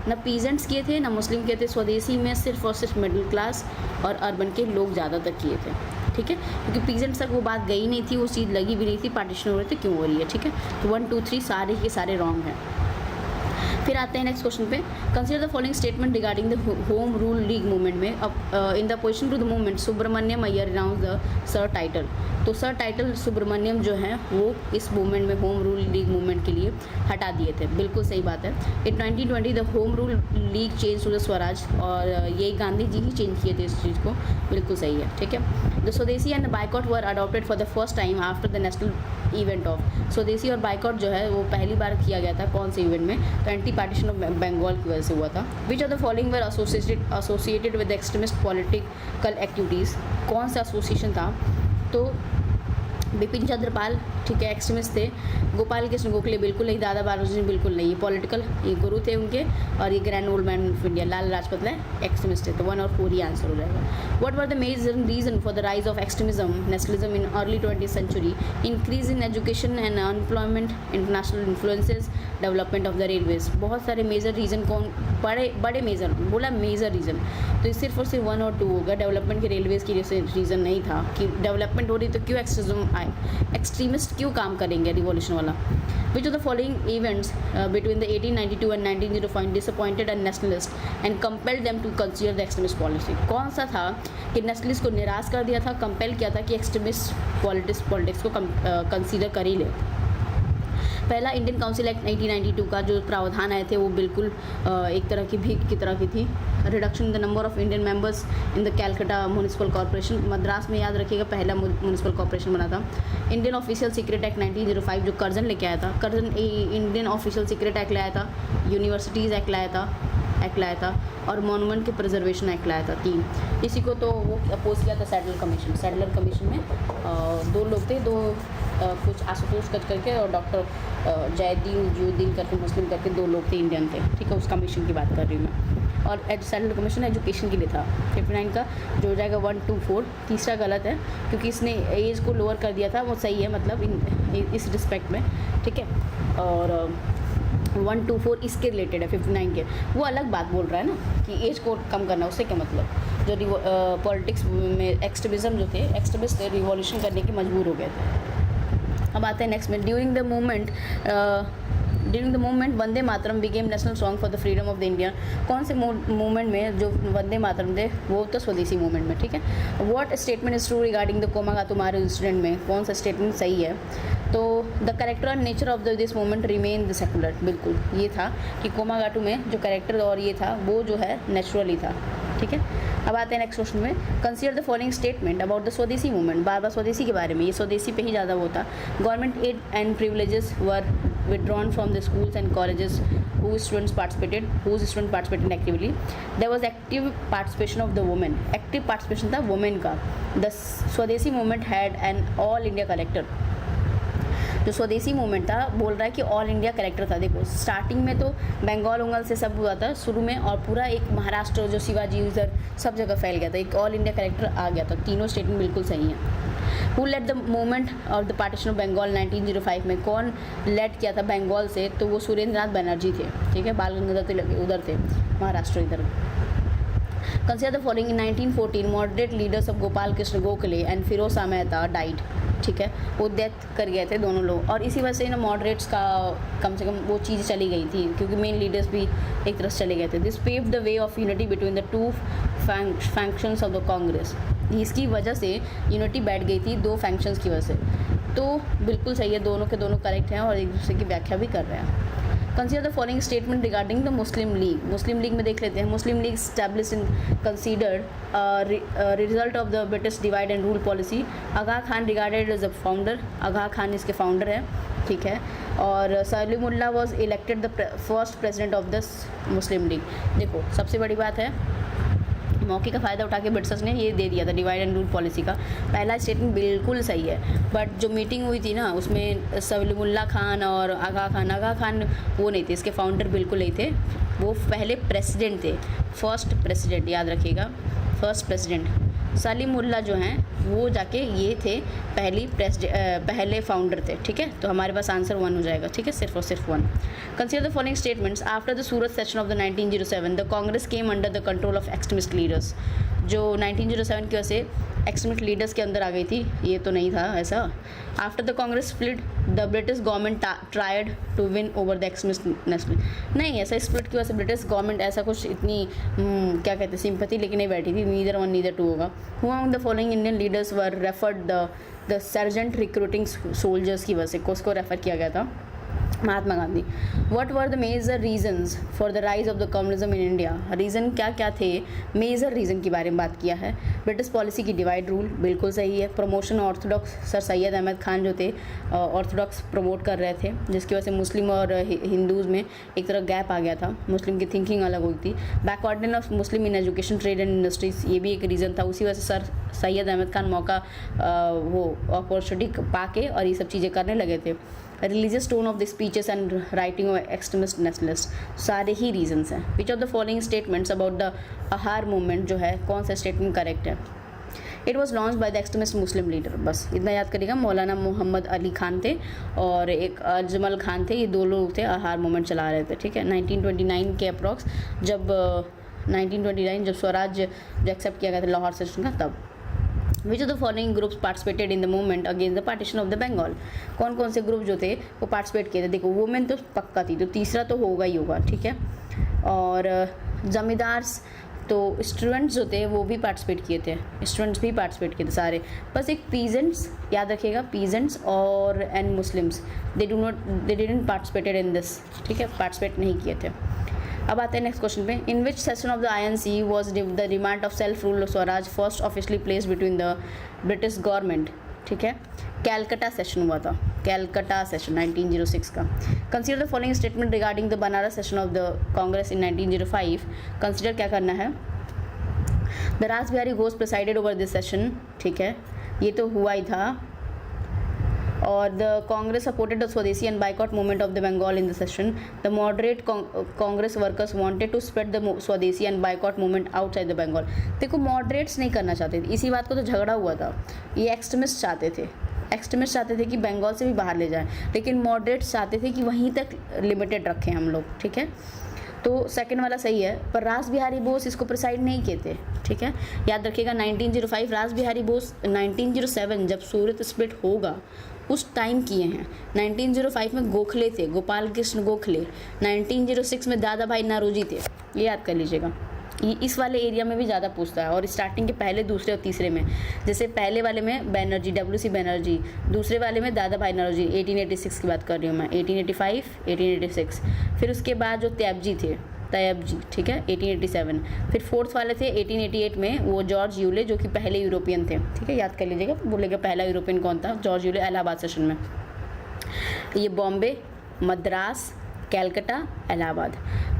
Speaker 1: ना पीजेंट पीजेंट्स किए थे ना मुस्लिम किए थे। स्वदेशी में सिर्फ और सिर्फ मिडिल क्लास और अर्बन के लोग ज़्यादातर किए थे, ठीक है, क्योंकि पीजेंट्स तक वो बात गई नहीं थी, वो चीज़ लगी भी नहीं थी पार्टीशन हो रहे थे क्यों हो रही है, ठीक है। तो 1 2 3 सारे के सारे रॉन्ग हैं। फिर आते हैं नेक्स्ट क्वेश्चन पे। Consider the following statement regarding the home rule league movement में in the opposition to the movement Subramaniam Iyer announce the sir title. तो सर टाइटल सुब्रमण्यम जो है वो इस मूवमेंट में होम रूल लीग मूवमेंट के लिए हटा दिए थे, बिल्कुल सही बात है। In 1920 the home rule league change to the swaraj, और ये गांधी जी ही चेंज किए थे इस चीज़ को, बिल्कुल सही है, ठीक है। The swadeshi and boycott were adopted for the first time after the national event of. स्वदेशी और बाइकॉट जो है वो पहली बार किया गया था, कौन से इवेंट में, तो एंटी पार्टीशन ऑफ बंगाल की वजह से हुआ था। विच of the following were associated with extremist political activities, कौन सा एसोसिएशन था, तो बिपिन चंद्र पाल, ठीक है, एक्सट्रीमिस्ट थे। गोपाल कृष्ण गोखले बिल्कुल नहीं, दादा बालाजी बिल्कुल नहीं, ये पॉलिटिकल ये गुरु थे उनके, और ये grand old man of India Lala Lajpat Rai extremist थे। तो 1 और 4 ही आंसर हो जाएगा। What were the major reason for the rise of extremism nationalism in early 20th century? Increase in education and unemployment, international influences, development of the railways. बहुत सारे major reason, कौन बड़े मेजर बोला, मेजर रीजन, तो सिर्फ और सिर्फ 1 और 2 होगा। डेवलपमेंट के रेलवेज की रीज़न नहीं था कि डेवलपमेंट हो रही तो क्यों एक्सट्रीमिस्ट क्यों काम करेंगे रिवॉल्यूशन वाला। Which of the following events between the 1892 and 1905 disappointed and nationalist and compelled them to consider the extremist policy? कौन सा था कि नेशनलिस्ट को निराश कर दिया था, कंपेल किया था कि एक्सट्रीमिस्ट पॉलिटिक्स को कंसीडर कर ही ले? पहला इंडियन काउंसिल एक्ट 1892 का जो प्रावधान आए थे वो बिल्कुल एक तरह की भीख की तरह की थी। Reduction in the number of Indian members in the Calcutta municipal corporation, Madras में याद रखिएगा पहला म्यूनिसिपल कॉर्पोरेशन बना था। इंडियन ऑफिशियल सीक्रेट एक्ट 1905 जो कर्जन लेके आया था, Curzon Indian official secret act लाया था, यूनिवर्सिटीज़ एक्ट लाया था और मॉन्यूमेंट के प्रिजर्वेशन एक्ट लाया था, 3। इसी को तो वो अपोज किया था सैडलर कमीशन में 2 लोग थे, कुछ आशुतोष करके और डॉक्टर जयुद्दीन करके मुस्लिम करके 2 लोग थे, इंडियन थे, ठीक है, उस कमीशन की बात कर रही हूँ मैं। और सैडलर कमीशन एजुकेशन के लिए था। 59 का जो हो जाएगा 1 2 4, तीसरा गलत है क्योंकि इसने एज को लोअर कर दिया था, वो सही है मतलब इस रिस्पेक्ट में, ठीक है। और 1 2 4 इसके रिलेटेड है, 59 के वो अलग बात बोल रहा है ना कि एज को कम करना, उससे क्या मतलब। जो पॉलिटिक्स में एक्सट्रीमिज्म जो थे, एक्सट्रीमिस्ट थे, रिवॉल्यूशन करने के मजबूर हो गए थे। अब आते हैं नेक्स्ट में। During the movement Vande Mataram became national song for the freedom of the India. कौन से मूवमेंट में जो वंदे मातरम थे वो तो स्वदेशी मूवमेंट में, ठीक है। What statement is true regarding the Komagata Maru incident में, कौन सा स्टेटमेंट सही है? तो the character and nature of this movement remain the secular, बिल्कुल ये था कि कोमागाटू में जो कैरेक्टर और ये था वो जो है नेचुरली था, ठीक है। अब आते हैं नेक्स्ट क्वेश्चन में। Consider the following statement about the Swadeshi movement, बार बार स्वदेशी के बारे में, ये स्वदेशी पे ही ज़्यादा होता। Government aid and privileges were withdrawn from the schools and colleges whose students participated actively. There was active participation of the women. Active participation था women का. The स्वदेशी movement had an all India collector. जो स्वदेशी movement था बोल रहा है कि ऑल इंडिया कलेक्टर था। देखो स्टार्टिंग में तो बंगाल उंगल से सब हुआ था शुरू में, और पूरा एक महाराष्ट्र जो शिवाजी उधर सब जगह फैल गया था, एक ऑल इंडिया कलेक्टर आ गया था। तीनों स्टेटमेंट बिल्कुल सही हैं। Who led the movement of the partition of Bengal 1905 में, कौन लेड किया था बंगाल से? तो वो सुरेंद्र नाथ बनर्जी थे, ठीक है, बाल गंगाधर तिलक उधर थे, महाराष्ट्र इधर। Consider the following. In 1914 moderate leaders of Gopal Krishna Gokhale and Firoz Mehta died, ठीक है, वो डेथ कर गए थे दोनों लोग, और इसी वजह से ना मॉडरेट्स का कम से कम वो चीज़ चली गई थी क्योंकि मेन लीडर्स भी एक तरफ चले गए थे। This paved the way of unity between the 2 factions of the Congress, इसकी वजह से यूनिटी बैठ गई थी 2 फैक्शंस की वजह से। तो बिल्कुल सही है, दोनों के दोनों करेक्ट हैं और एक दूसरे की व्याख्या भी कर रहे हैं। Consider the following statement regarding the Muslim League. Muslim League में देख लेते हैं। Muslim League establish in considered result of the British divide and rule policy. Aga Khan regarded as a founder, Aga Khan इसके फाउंडर है, ठीक है। और Salimullah was elected the first president of the Muslim League. देखो सबसे बड़ी बात है, मौके का फ़ायदा उठा के ब्रिटिशर्स ने ये दे दिया था डिवाइड एंड रूल पॉलिसी का। पहला स्टेटमेंट बिल्कुल सही है, बट जो मीटिंग हुई थी ना उसमें सलीमुल्लाह खान और आगा खान वो नहीं थे, इसके फाउंडर बिल्कुल नहीं थे, वो पहले प्रेसिडेंट थे, फर्स्ट प्रेसिडेंट, याद रखिएगा, फर्स्ट प्रेसिडेंट। सलीमुल्लाह जो हैं वो जाके ये थे पहले फाउंडर थे, ठीक है। तो हमारे पास आंसर 1 हो जाएगा, ठीक है, सिर्फ और सिर्फ 1। Consider the following statements. After the Surat session of the 1907 the Congress came under the control of extremist leaders. जो 1907 की वजह से एक्सट्रीमिस्ट लीडर्स के अंदर आ गई थी, ये तो नहीं था ऐसा। After the Congress split the British government tried to win over the extremist national. नहीं, ऐसा स्प्लिट की वजह से ब्रिटिश गवर्नमेंट ऐसा कुछ इतनी क्या कहते हैं सिंपैथी लेके नहीं बैठी थी। नीदर 1 नीदर 2 होगा। Who among the following Indian leaders were referred the sergeant recruiting soldiers की वजह से उसको रेफर किया गया था, Mahatma Gandhi. What were the major reasons for the rise of the communism in India. Reason क्या क्या थे, मेजर रीज़न के बारे में बात किया है। ब्रिटिश पॉलिसी की डिवाइड रूल, बिल्कुल सही है। Promotion orthodox, sir Syed Ahmad Khan जो थे ऑर्थोडॉक्स प्रमोट कर रहे थे, जिसकी वजह से मुस्लिम और हिंदूज़ में एक तरह गैप आ गया था, मुस्लिम की थिंकिंग अलग हुई थी। Backwardness of Muslim in education, trade and industries, ये भी एक रीज़न था। उसी वजह से सर सैयद अहमद खान मौका वो अपॉर्चुनिटी पाके और ये सब चीज़ें करने लगे थे। Religious tone of the speeches and writing of extremist nationalist, सारे ही रीजंस हैं। विच of the following statements about the Ahar movement जो है, कौन सा स्टेटमेंट करेक्ट है। It was launch by the extremist Muslim leader, बस इतना याद करिएगा। मौलाना मोहम्मद अली खान थे और एक अजमल खान थे, ये 2 लोग थे अहार मूवमेंट चला रहे थे, ठीक है। 1929 के अप्रॉक्स जब 1929 जब स्वराज जो एक्सेप्ट किया गया था लाहौर सेशन का, तब। Which of the following groups participated in the movement against the partition of the Bengal. कौन कौन से ग्रुप जो थे वो पार्टिसिपेट किए थे। देखो वुमेन तो पक्का थी, तो तीसरा तो होगा ही होगा, ठीक है। और जमींदार्स, तो स्टूडेंट्स जो थे वो भी पार्टिसिपेट किए थे, स्टूडेंट्स भी पार्टिसिपेट किए थे सारे। बस एक पीजेंट्स याद रखिएगा, पीजेंट्स और and Muslims they didn't participated in this, ठीक है, पार्टिसिपेट नहीं किए थे। अब आते हैं नेक्स्ट क्वेश्चन पे। In which session of the INC was the demand of self rule swaraj first officially place between the British government, ठीक है। कैलकटा सेशन हुआ था, कैलकटा सेशन 1906 का। Consider the following statement regarding the Banaras session of the Congress in 1905। Consider क्या करना है। The Ras Behari Ghosh presided over this session, ठीक है, ये तो हुआ ही था। और the Congress supported the swadeshi and boycott movement of the Bengal in the session. The moderate Congress workers wanted to spread the swadeshi and boycott movement outside the Bengal. देखो मॉडरेट्स नहीं करना चाहते थे, इसी बात को तो झगड़ा हुआ था। ये एक्सट्रीमिस्ट चाहते थे, एक्सट्रीमिस्ट चाहते थे कि बंगाल से भी बाहर ले जाएं, लेकिन मॉडरेट्स चाहते थे कि वहीं तक लिमिटेड रखें हम लोग, ठीक है। तो सेकंड वाला सही है, पर रास बिहारी बोस इसको प्रिसाइड नहीं किए थे, ठीक है। याद रखिएगा 1905 रास बिहारी बोस 1907 जब सूरत स्प्लिट होगा उस टाइम किए हैं। 1905 में गोखले थे, गोपाल कृष्ण गोखले। 1906 में दादा भाई नारोजी थे, ये याद कर लीजिएगा। ये इस वाले एरिया में भी ज़्यादा पूछता है, और स्टार्टिंग के पहले, दूसरे और तीसरे में, जैसे पहले वाले में बैनर्जी, WC बैनर्जी, दूसरे वाले में दादा भाई नारोजी। 1886 की बात कर रही हूँ मैं, 1885, 1886। फिर उसके बाद जो तैयबजी थे, तैयबजी, ठीक है, 1887। फिर फोर्थ वाले थे 1888 में, वो जॉर्ज यूले जो कि पहले यूरोपियन थे, ठीक है, याद कर लीजिएगा। बोलेगा पहला यूरोपियन कौन था, जॉर्ज यूले, इलाहाबाद सेशन में। ये Bombay, Madras, Calcutta, Allahabad.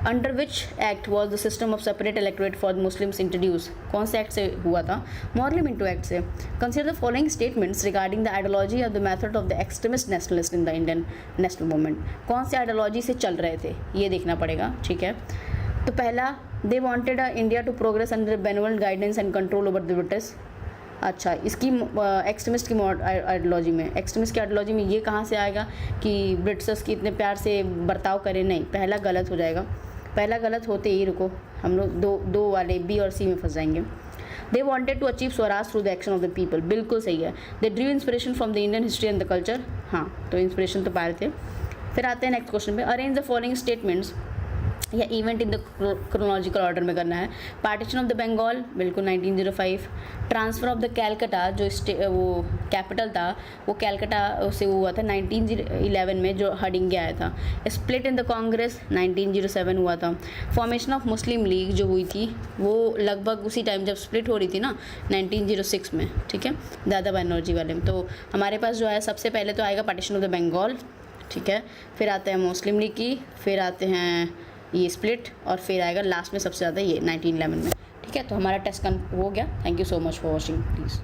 Speaker 1: Under which act was the system of separate electorate for Muslims introduce, कौन से एक्ट से हुआ था, मॉर्ले मिंटो एक्ट से। Consider the following statements regarding the ideology of the method of the extremist nationalist in the Indian national movement. कौन से ideology से चल रहे थे ये देखना पड़ेगा, ठीक है। तो पहला, they wanted India to progress under benevolent guidance and control over the British. अच्छा, इसकी एक्सट्रीमिस्ट की आइडियोलॉजी में, एक्सट्रीमिस्ट की आइडियोलॉजी में ये कहाँ से आएगा कि ब्रिटिशर्स की इतने प्यार से बर्ताव करें, नहीं, पहला गलत हो जाएगा। पहला गलत होते ही रुको, हम लोग दो वाले B और C में फंस जाएंगे। They wanted to achieve swaraj through the action of the people, बिल्कुल सही है। They drew inspiration from the Indian history and the culture, हाँ, तो इंस्पिरेशन तो पाए थे। फिर आते हैं नेक्स्ट क्वेश्चन पे। अरेंज द फॉलोइंग स्टेटमेंट्स या event in the chronological order में करना है। पार्टीशन ऑफ द बंगाल, बिल्कुल 1905। ट्रांसफ़र ऑफ द कैलकटा, जो वो कैपिटल था वो कैलकटा से हुआ था 1911 में, जो हडिंग आया था। स्प्लिट इन द कांग्रेस 1907 हुआ था। फॉर्मेशन ऑफ मुस्लिम लीग जो हुई थी वो लगभग उसी टाइम जब स्प्लिट हो रही थी ना, 1906 में, ठीक है, दादा भाई नौरोजी वाले में। तो हमारे पास जो है सबसे पहले तो आएगा पार्टीशन ऑफ द बंगाल, ठीक है, फिर आते हैं मुस्लिम लीग की, फिर आते हैं ये स्प्लिट, और फिर आएगा लास्ट में सबसे ज़्यादा ये 1911 में, ठीक है। तो हमारा टेस्ट हो गया। Thank you so much for watching, please.